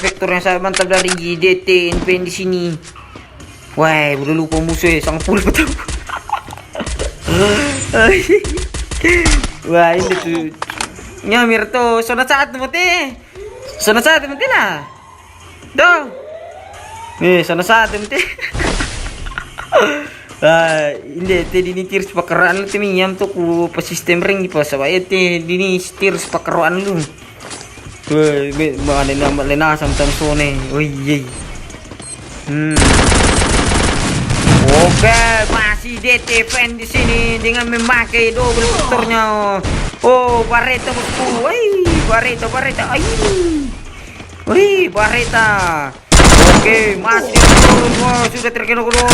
Speaker 2: vektornya sangat mantap dari DT NPN di sini. Wah, udah lupa musuh sangat puluh betul. Wah, ini tuh nyamir tuh. Sona saat mati lah. Tuh. Nih, sana saat mati. Hindi di tirs pakaraan lu timinyam to ku pa system ring pa sa bayat dini tirs pakaraan lu. Woi, mga lena samtam sone. Oy. Oke, masih DT fan di sini dengan memakai double motornya. Oh, Bareta bosku. Bareta. Bareta. Oke, masih turun. Wow, sudah terkena kedua.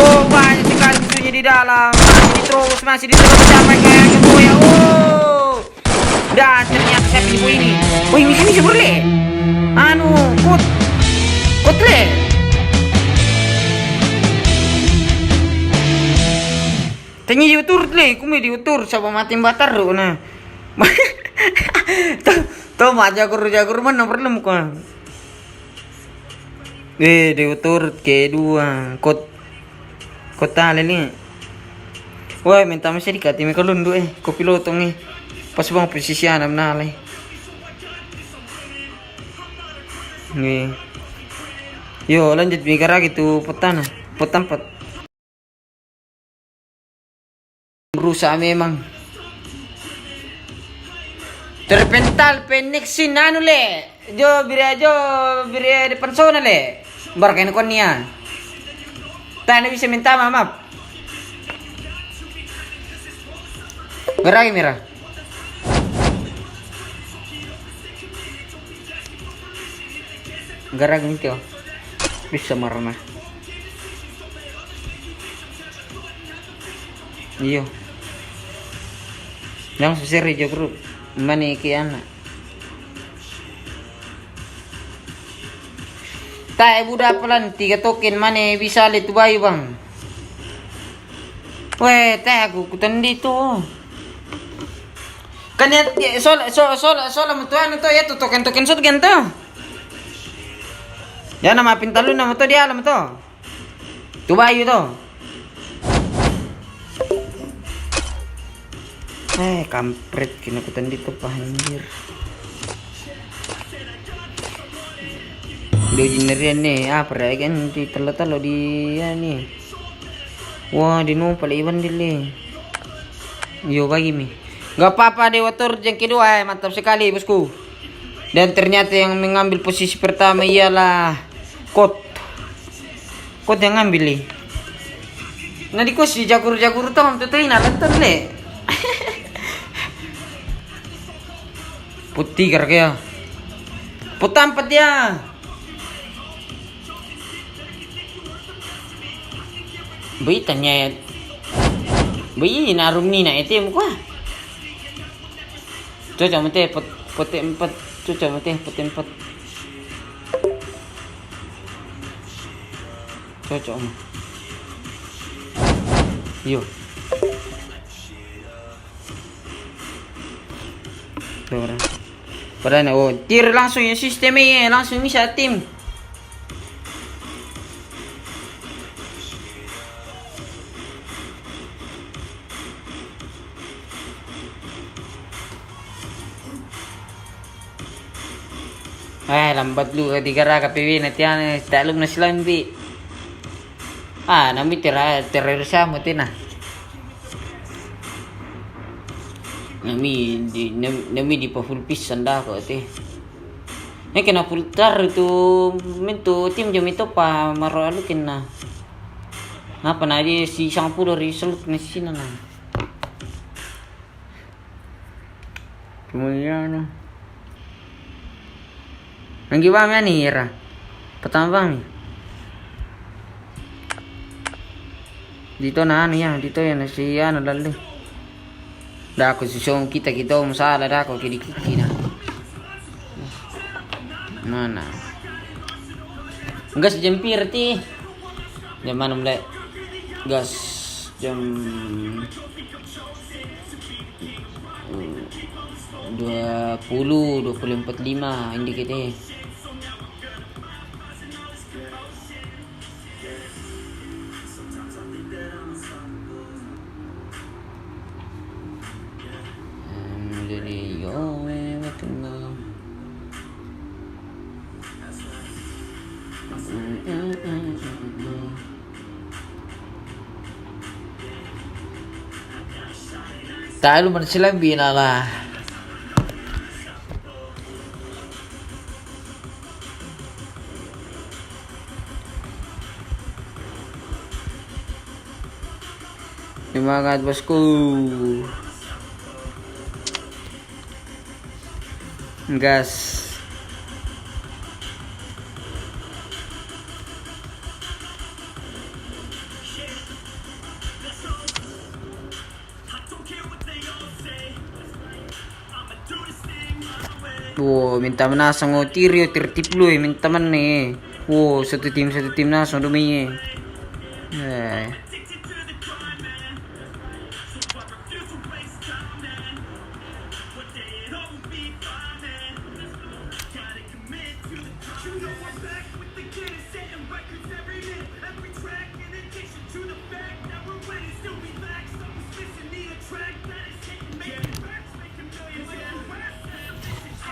Speaker 2: Oh, banyak sekali musuhnya di dalam. Masih diterus sampai kayak gitu ya. Oh. Dan ternyata saya pilih ini. Woi, misi bisa boleh. Kotle. Tanya diutur le, kumi diutur sama mati batar na. Tuh mah jagur mana perlu muka. Diutur kedua kota lele. Wah, minta masih dikati me kalundu kopilotong pas bang posisi anam nale. Nih. Yo lanjut mikir gitu petana. Petampat. Berusaha memang. Terpental peneksin anu le. Jo bire depan sana le. Barkain kon niya. Tanda bisa minta maaf. Gerai merah. Gerak gitu. Bisa marah. Iyo. Yang seri jo grup. Mani kiana. Tak budak pelan 3 token mana bisa lihat bayi bang. Weh, tak aku kutendi tu. Kan ya soal mutuan itu ya tu token sud gento. Ya nama pintalu nama tu dia alam tu. Tu bayi tu. Kampret kena kutendi tu anjir. Dia jinerian nih, apa kan di telo dia nih. Wah, di numpal iwan dili. Yo bagi mi. Gak apa-apa Dewa Tur yang kedua, mantap sekali bosku. Dan ternyata yang mengambil posisi pertama ialah Kot yang ngambil nih. Nah di kos di jagur tuh tuh nonton le. Putih kaya. Putampat dia. Bayi tanya, bayi narum ni na itu muka. Coba mati putih 4, coba mati putih 4. Coba. Yo. Pada na tir langsung yung sistemnya langsung bisa tim. Lambat lu digara KPW nanti talum na sila mbi. Nami teror siya mo tina. Nami di pa full piece sanda ko ate. Kena pultar itu minto tim jam itu pa maro alukin na. Ngapa na di si 10 result na sina na. Kemudian Nang giwa nih Ira. Pertama bang. Dito na ano yan, dito yan si ano lali. Dako si song kita masalah dako kiki na. Mana? Gas jam pirti. Jam mana mulai? Gas jam 20:45 hindi kita. Tayo man sila binala. Semangat bosku. Gas. Wow, minta menasang tirio tertiplu minta mana. Wow, satu tim nasang dumi.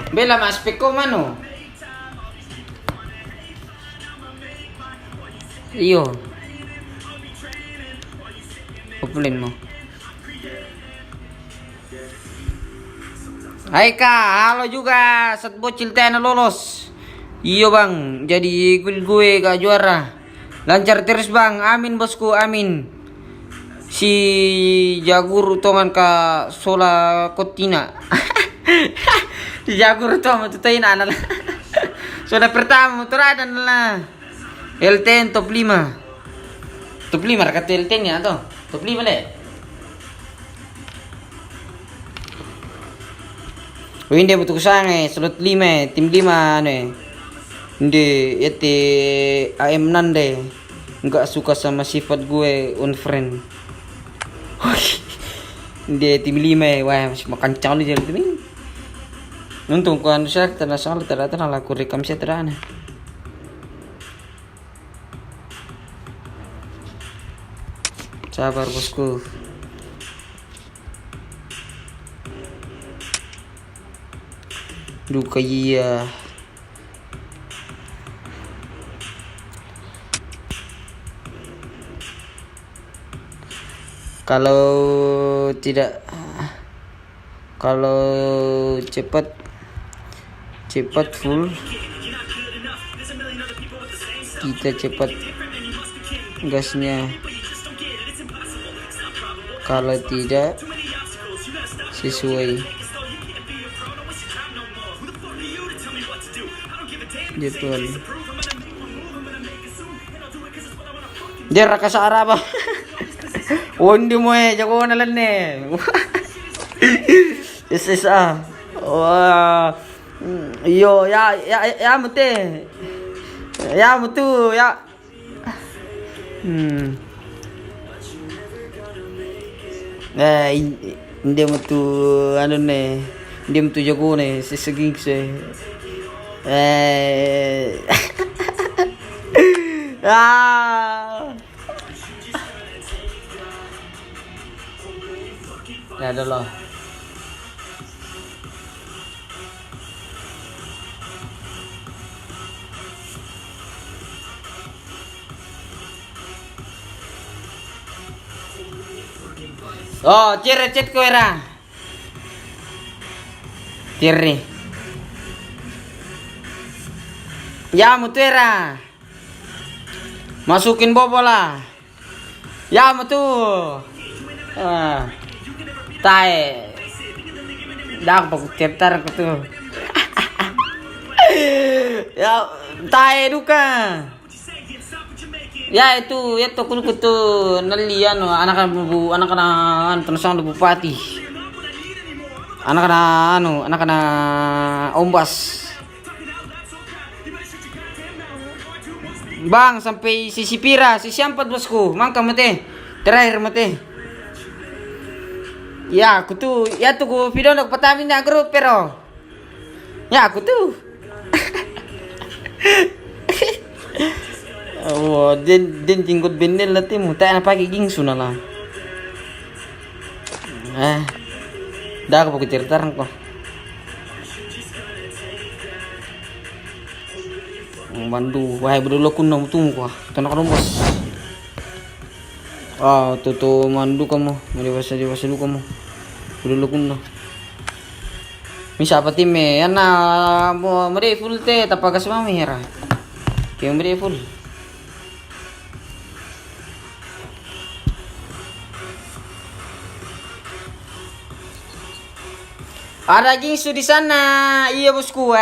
Speaker 2: Bela mas peko mano. Iyo. Pupulin mo. Hai Kak, halo juga. Sat bocil teh na lolos. Iyo bang, jadi gue gak juara. Lancar terus bang, amin bosku, amin. Si Jagur tongan ka sola kotina. Si Jagur tongan tutain anak. Sola pertama motoradan lah. LTN top 5. Top 5 kata LTN ya toh. Top 5 le. Oh hindi butuh kusang slot 5 tim 5 Hindi ete AM nande. Enggak suka sama sifat gue unfriend. Hindi tim 5 wah masih makan calo jadi ini. Untung ko siya internasional ternyata laku rekam siya terana. Sabar bosku. Duka iya. Kalau cepat full kita cepat gasnya, kalau tidak sesuai jadwal. Dia rakasa Arab. Undi mo jago na lang SSA. Wah. Yo ya mute. Ya mutu ya. Hindi mutu ano ne. Hindi mutu jago ne sisaging se. Ya ada loh. Oh, chat ko era. Ciri. Ya mutu era. Masukin bobola. Ya mutu. Tae. Dak pok cetar ko tuh. Ya tae duka. Ya itu kun kutu nalian anak tunasang bupati. Anak ombas. Bang sampai si Sipira, si siampat bosku, mangka mate. Terakhir mate. Ya aku tuh, video nak patamin na grup pero. Ya aku tuh. Oh, din tingkot bendel na tim, tayo na pagiging sunala. Dah aku pakai ceritaran kok. Bandu, wahai berdua kun nom tung kok. Tanak rumus. Tuh mandu kamu, dewasa lu kamu. Berdua kun noh. Misa apa tim ana mo mere full te tapagas mami hera. Kayak mere full. Ada gingsu di sana, iya bosku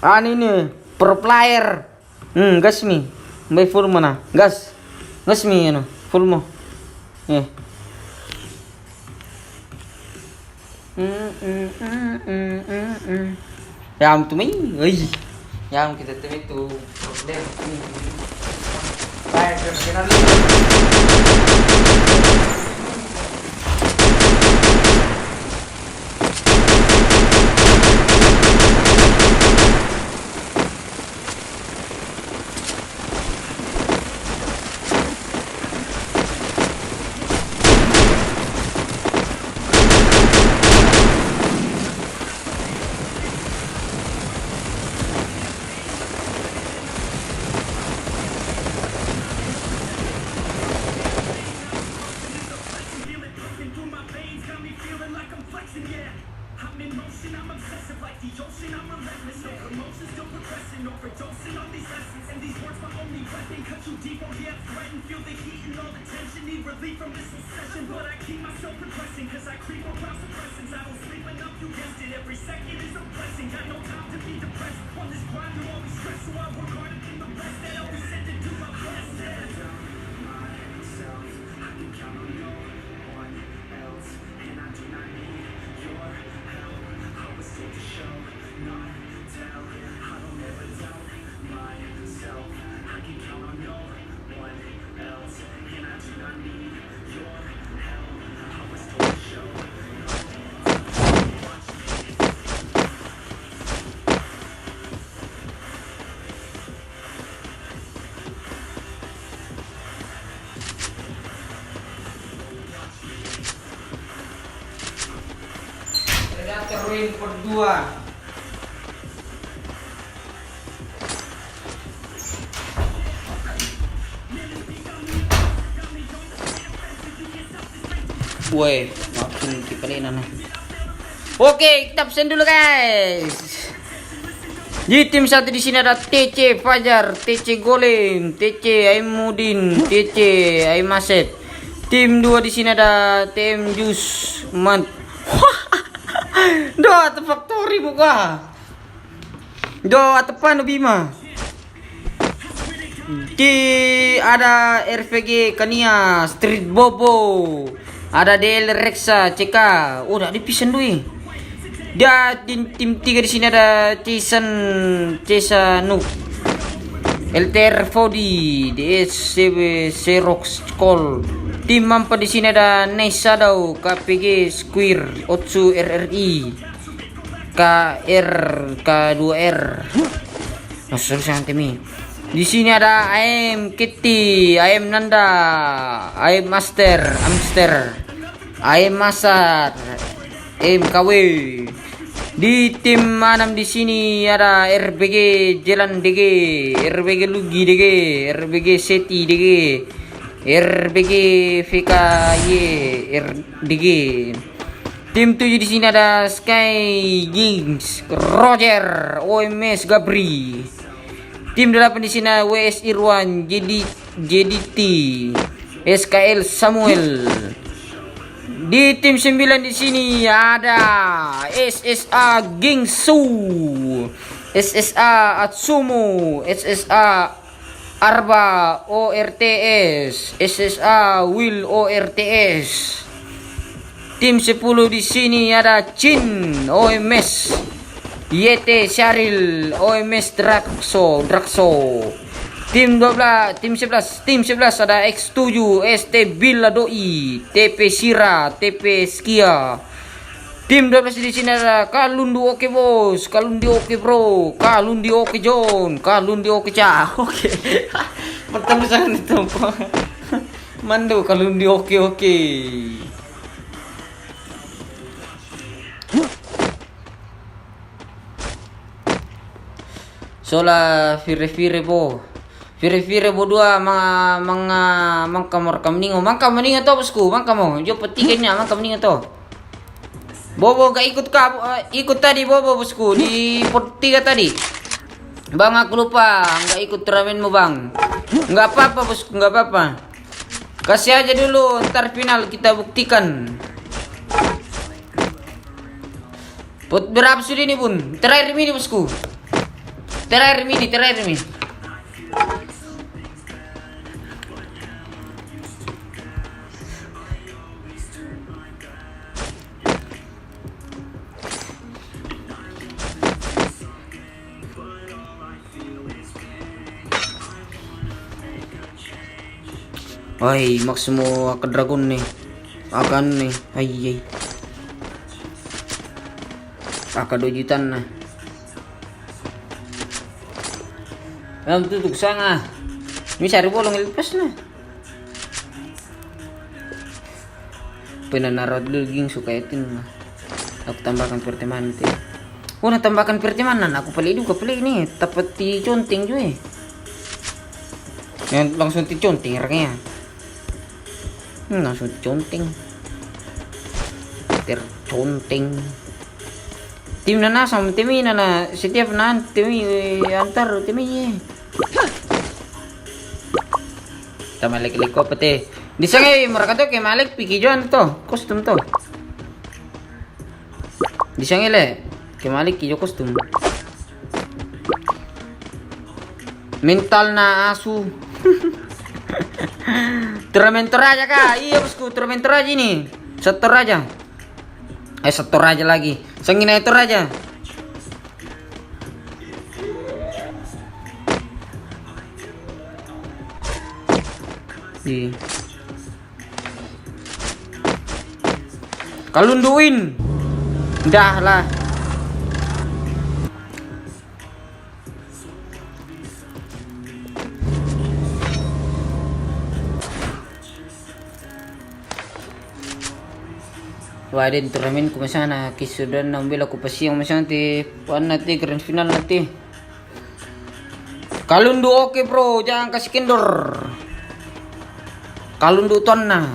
Speaker 2: ini pro player. Gas mi, mbak full mana? Gas mi full mo. Yam tu mi, yam kita tu itu problem. Baik, terkenal. Predator Ruin Part 2. Woi, maafin kipalinan. Oke, kita absen dulu guys. Di tim satu di sini ada TC Fajar, TC Golem, TC Aimudin, TC Aimaset. Tim 2 di sini ada TM Jus Mant. Doa atau factory buka. Doa atau panu Bima. Di ada RVG Kania, Street Bobo. Ada DL Rexa CK. Udah dipisan dulu. Dan tim 3 di sini ada Cesa Nuk, LTR Fodi, DSCB Xerox Call. Tim 4 di sini ada Nice Shadow, KPG Square, Otsu RRI, KR K2R. Masuk sang tim. Di sini ada AM Kitty, AM Nanda, AM Master, Amster, AM Masar, MKW. Di tim 6 di sini ada RBG Jalan DG, RBG Lugi DG, RBG Seti DG, RBG VKY RDG. Tim 7 di sini ada Sky Gings, Roger, OMS Gabri. Tim 8 di sini WS Irwan, JDT, SKL Samuel. Di tim 9 di sini ada SSA Gingsu, SSA Atsumo, SSA Arba ORTS, SSA Will ORTS. Tim 10 di sini ada Chin OMS, YT Syaril OMS Draxo. Tim 11 ada X7 ST Bila Doi, TP Sira, TP Skia. Tim 12 di sini ada Kalundi Oke Bos, Kalundi Oke Bro, Kalundi Oke John, Kalundi Oke Cah. Oke. Pertama sangat itu. Mando Kalundi Oke. Sola fire bo. Fire bodua mang kamar kamningo to bosku, mang kamu jo petiknya mang kamningo to. Bobo gak ikut tadi Bobo bosku di pot 3 tadi. Bang aku lupa nggak ikut turnamenmu bang. Nggak apa-apa bosku, nggak apa-apa. Kasih aja dulu, ntar final kita buktikan. Pot berapa sudah ini bun? Terakhir ini bosku. Terakhir ini. Ay, Maximo akan dragon nih. Ay. Akan 2 juta nah. Dalam tutup sana. Ini cari bolong lepas nah. Penanarot dulu ging suka itu nah. Aku tambahkan pertemanan. Nah tambahkan pertemanan. Aku pilih ini. Tepat di conting juga. Yang langsung di conting raknya. Langsung conting. Terconting. Tim na sama timi na setiap timi antar timi. Tama lagi ko pati. Di sangay mereka tuh kayak malik piki juan to kostum to. Di sangay le kayak malik kijo kostum. Mental na asu. Tormentor aja kak. Iya bosku, tormentor aja ini. Setor aja. Setor aja lagi. Sangginator aja. Kalunduin. Dah lah. Waden turnamen ko masana kisudan nambil aku pasiyang masana ti puan nanti grand final nanti. Kalundu oke bro, jangan kasih kendor. Kalundu ton na.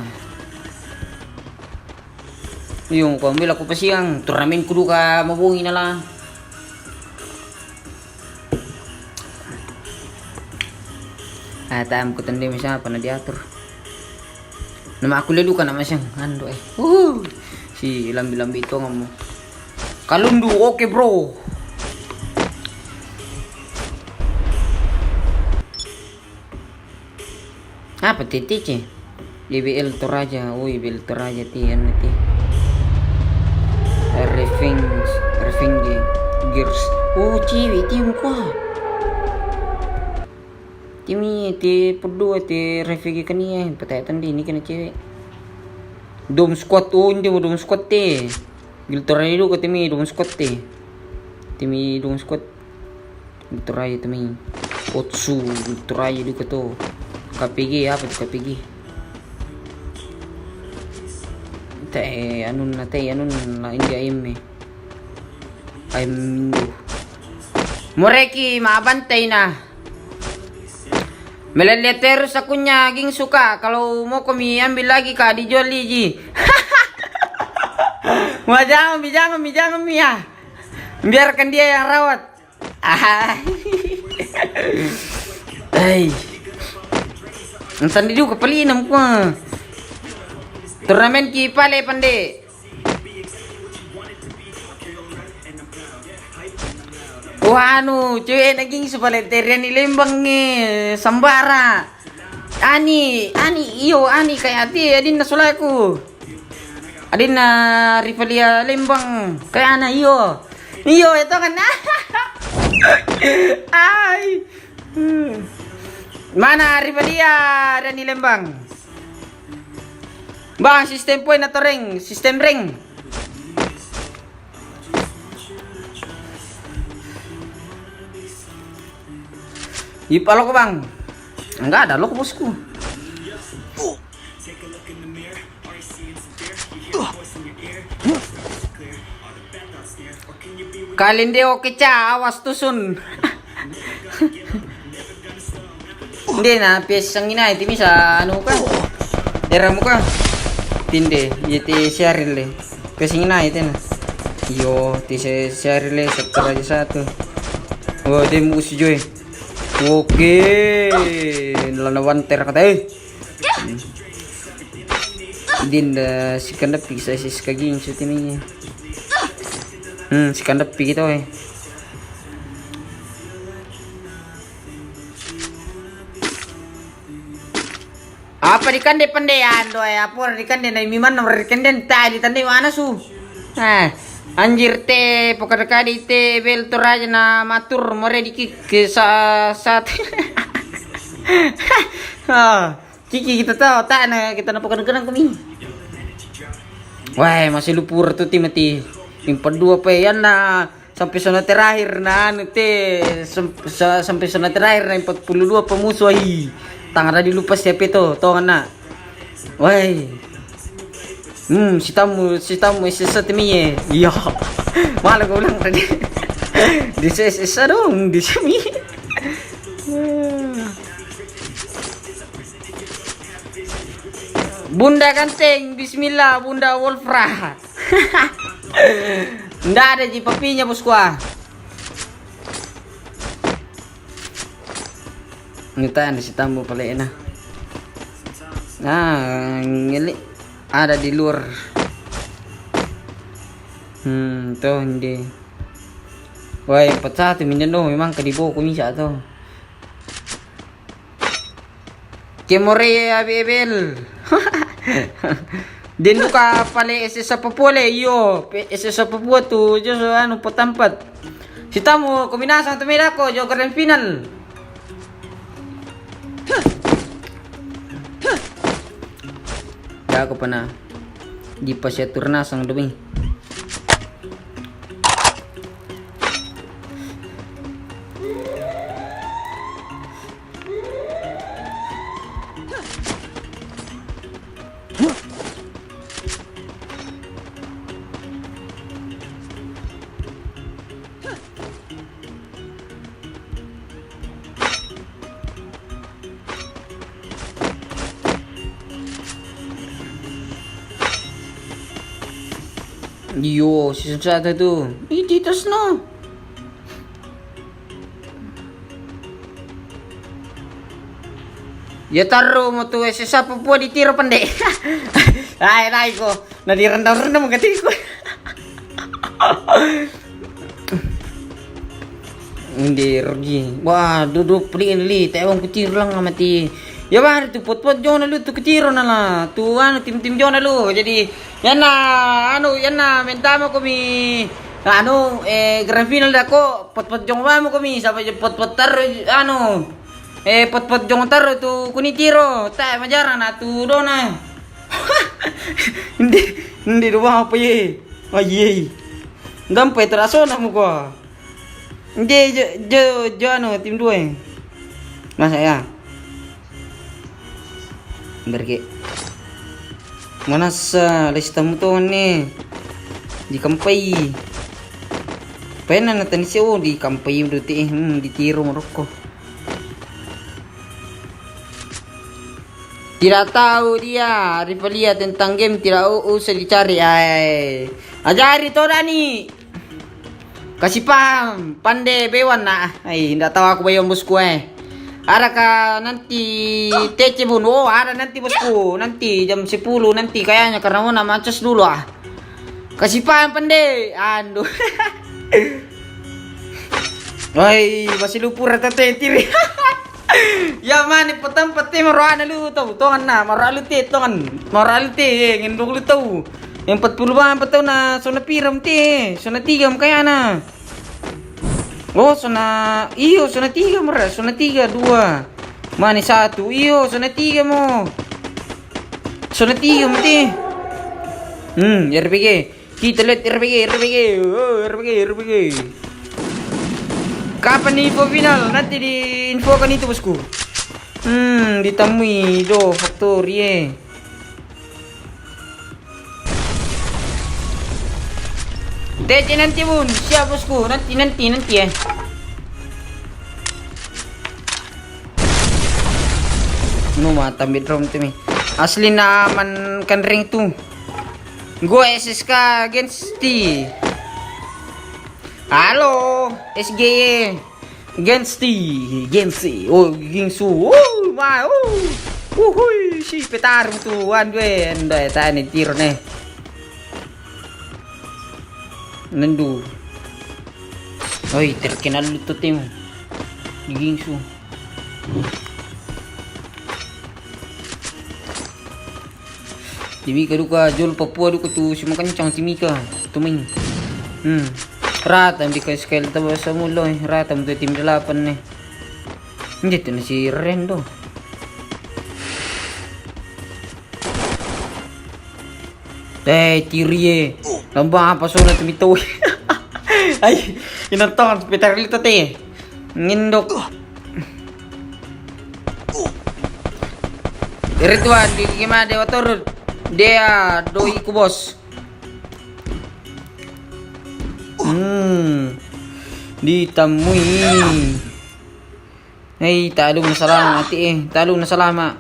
Speaker 2: Yung ko ambil aku pasiyang turnamen kudu ka mabungi na lang. Tam ko tandi masana pa na diatur. Nama aku lalu kan nama siyang ando si lambi-lambi itu ngomong kalundu oke bro. Apa titik sih IBL Toraja, IBL Toraja tian nanti Revenge Gears. Cewek tim kuah tim ini ti berdua ti Revenge kan ya petaitan di ini kena cewek Dom squad hindi mo dom squad te. Giltoray do katimi dom squad te. Timi dom squad. Giltoray timi. Otsu giltoray do kato. KPG apa tuh KPG? Anun na hindi aim eh. Aim Indo. Moreki maabantay na. Meleleter sa kunya ging suka kalau mau kami ambil lagi kak dijual lagi. Jangan ya. Biarkan dia yang rawat. Sandi juga pelinam ko. Turnamen ki pale pande. Cewek naging supaleterian ni Lembang ni Sambara. Ani kayak hati adin na sulaku. Adin na rivalia Lembang kayak ana iyo itu kan. Ay. Mana rivalia dan ni Lembang? Bang sistem point atau ring? Sistem ring. Ipalo ko bang? Enggak ada lo bosku. Kalinde oke ca awas tusun. Hindi na piesang ina iti bisa ano ka? Era mo ka? Tinde iti siarile. Piesang ina iti na. Yo ti siarile sektor aja satu. Oh dia mo si Joy. Oke, lalawan ter kata din si kandap bisa si skaging sa tininya. Si kandap gitu Apa di kande pandean doy apa di kande na miman nomor di kande tadi tande mana su? Anjir te pokoknya kali te bel toraja na matur more dikit ke saat Kiki kita tahu tak na kita na pokoknya kenang kami. Wah masih lupur tuh timati yang kedua pe yan na sampai zona terakhir na te sampai zona terakhir na 42 pemusuh tangan tadi lupa siapa itu tahu na. Wah si tamu SS timi iya malah gue bilang tadi di SS dong di sini Bunda ganteng bismillah Bunda Wolfra Nggak ada di papinya bosku ah. Ngita di si tamu pala na. Nah, ngeli ada di luar. Tuh hindi. Wah, pecah tuh minyan do, memang kadibo kumisa to. Kemore abebel. Din ka pala sa papole yo, sa papu tu jo ano potampat. Si tamu kombinasang tumira ko jo grand final. Ako pa na. Di pa siya turnas ang dumi. Yo, si Sensata tuh. Titas no. Ya taruh mo tuh siapa po di tiro pandai. Ay ko. Nadirendam-rendam kati ko. Hindi rugi. Wah, duduk pelin li, tewang kutiro lang mati. Ya bari tu pot-pot jo na lu tu ketiro na la. Tu ano tim-tim jo na lu. Jadi yan na mentamo kami grand final dako pot-pot jo mo kami sampai pot-pot taro pot-pot jo taro tu kunitiro. Ta majarang na tu do na. Hindi do apa ye. Aye. Gampay teraso na mo ko. Hindi jo tim 2. Masa ya. Berke mana sa lista mo to ni di kampay pena na tani siya di kampay yung duti di tiro Morocco. Tidak tahu dia rivalia tentang game tidak usah dicari ajari to Dani kasih paham pandai bewan na tidak tahu aku bayang bosku Ada ka nanti TC bun. Oh, ada nanti bosku. Nanti jam 10 nanti kayaknya karena mau macas dulu ah. Kasih paham pandai. Aduh. Woi, masih lupa rata tiri. Ya mani petam pete marana lu tahu tongan na maralu te tongan. Maralu te ngendok lu tahu. Yang 40 bang petau na sona piram te. Sona 3 kaya na. Oh, zona 3 mera, zona 3 2. Mana 1? Iyo, zona 3 mo. Zona 3 mati. RPG. Kita lihat RPG. Oh, RPG. Kapan nih info final? Nanti diinfokan itu bosku. Ditemui do faktor ye. TC nanti bun, siap bosku, nanti ya. Mata bedroom tuh mi. Asli na aman kan ring tuh. Gue SSK Gensti. Halo, SGY Gensti. Oh, Gingsu. Si petar tuh, andai tani tiro nih. Nandu. Oi, terkenal itu tim. Di Gingsu. Timika duka jol Papua duka tu si makancang Timika. Tuming. Rata di ka scale tawa sa mulo Rata mo tim 8 nih. Hindi to na si Rendo. Tirie. Lambang apa sulit tumito. Ay, inantongan Peter lito te. Ngindok. Rituan di gimana dewa turun. Dia doi ku bos. Ditemui. Hey, talong na salama ati Talong na salama.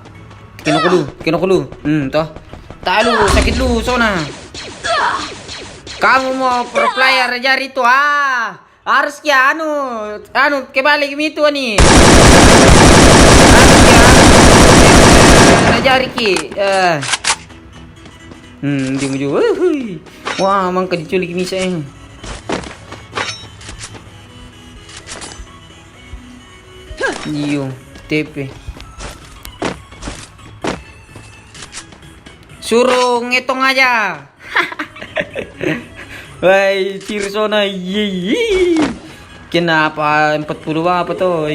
Speaker 2: Kinukulu. Toh. Talo, sakit lu, sona. Kamu mau pro player jari itu harus ya kembali gitu nih. Harus ya jari ki. Dia maju. Wah, mangka diculik misa eh. Iyo, TP. Suruh ngitung aja. Woi, Cirsona. Kenapa 40 apa tuh?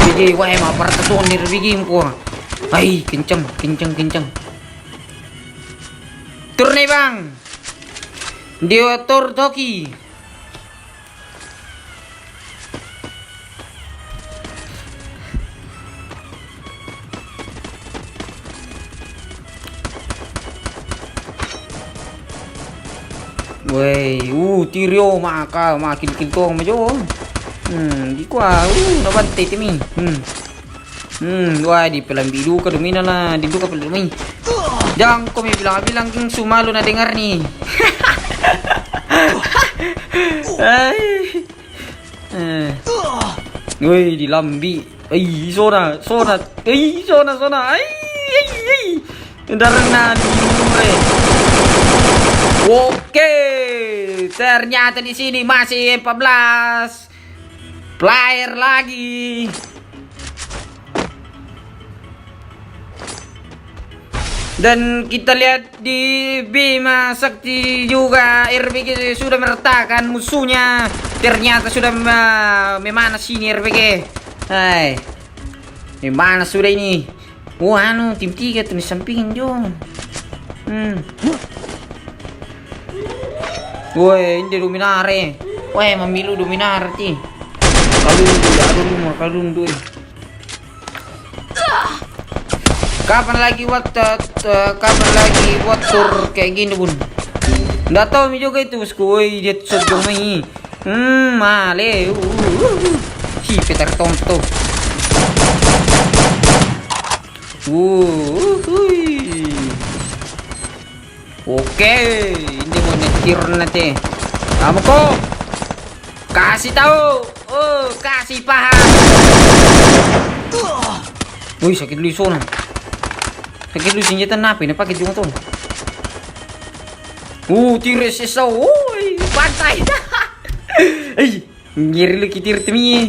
Speaker 2: Bigi, wah emang pertetuan di bigi ko. Ay, kencang. Tur nih bang. Dia tur Toki. Wey, tirio makin kintong majo. Di kuah, nabante timi. Wah di pelan bidu ka domina lah, di duka pelan dumi. Jangan kau bilang keng sumalu na dengar nih. Woi di lambi. Sona. Darna di mure. Oke, ternyata di sini masih 14 player lagi. Dan kita lihat di Bima Sakti juga RBG sudah meratakan musuhnya. Ternyata sudah memanas sini RBG. Hai, memana sudah ini? Wah, tim 3 tuh di samping dong. Woi, ini dominare. Woi, mamilu dominare ti. Kalundu. Kapan lagi watur kayak gini bun? Nggak tahu mi juga itu bosku. Woi, dia sodong mai. Male. Si Peter Tonto. Oke, ini mau netir nanti. Kamu kok kasih tahu, kasih paham. Wih, sakit dulu sana. Sakit dulu senjata napi, ini pakai cuma tuh. Tiris esau, pantai. Ngiri lu kitir temi.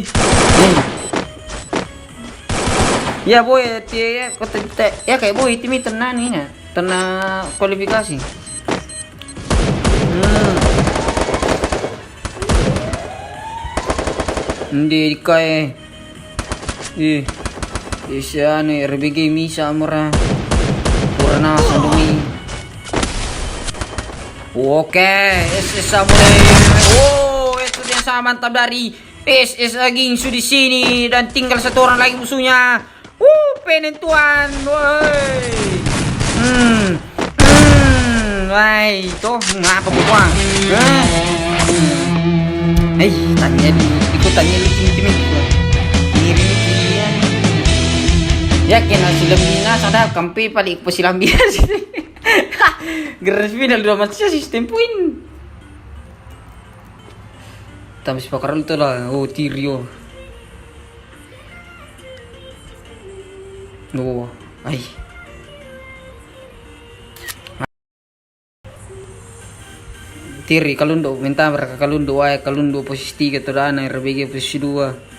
Speaker 2: Ya boy, ya kayak boy temi tenang nih ya. Tenang kualifikasi. Hindi kaya. Isa RBG misa mura. Pura na sa dumi. Oke, SS Samurai. Itu dia sama mantap dari SS Agingsu di sini dan tinggal satu orang lagi musuhnya. Penentuan. Woi. Wah, itu ngapa buang? Tanya tim Ngiri kalian. Yakin hasil mina sadar kampi paling posilang biasa. Geras final dua match sistem poin. Tapi sepakar itu lah. Tirio. Tiri kalundo minta mereka kalundo posisi 3 tuh RBG posisi 2.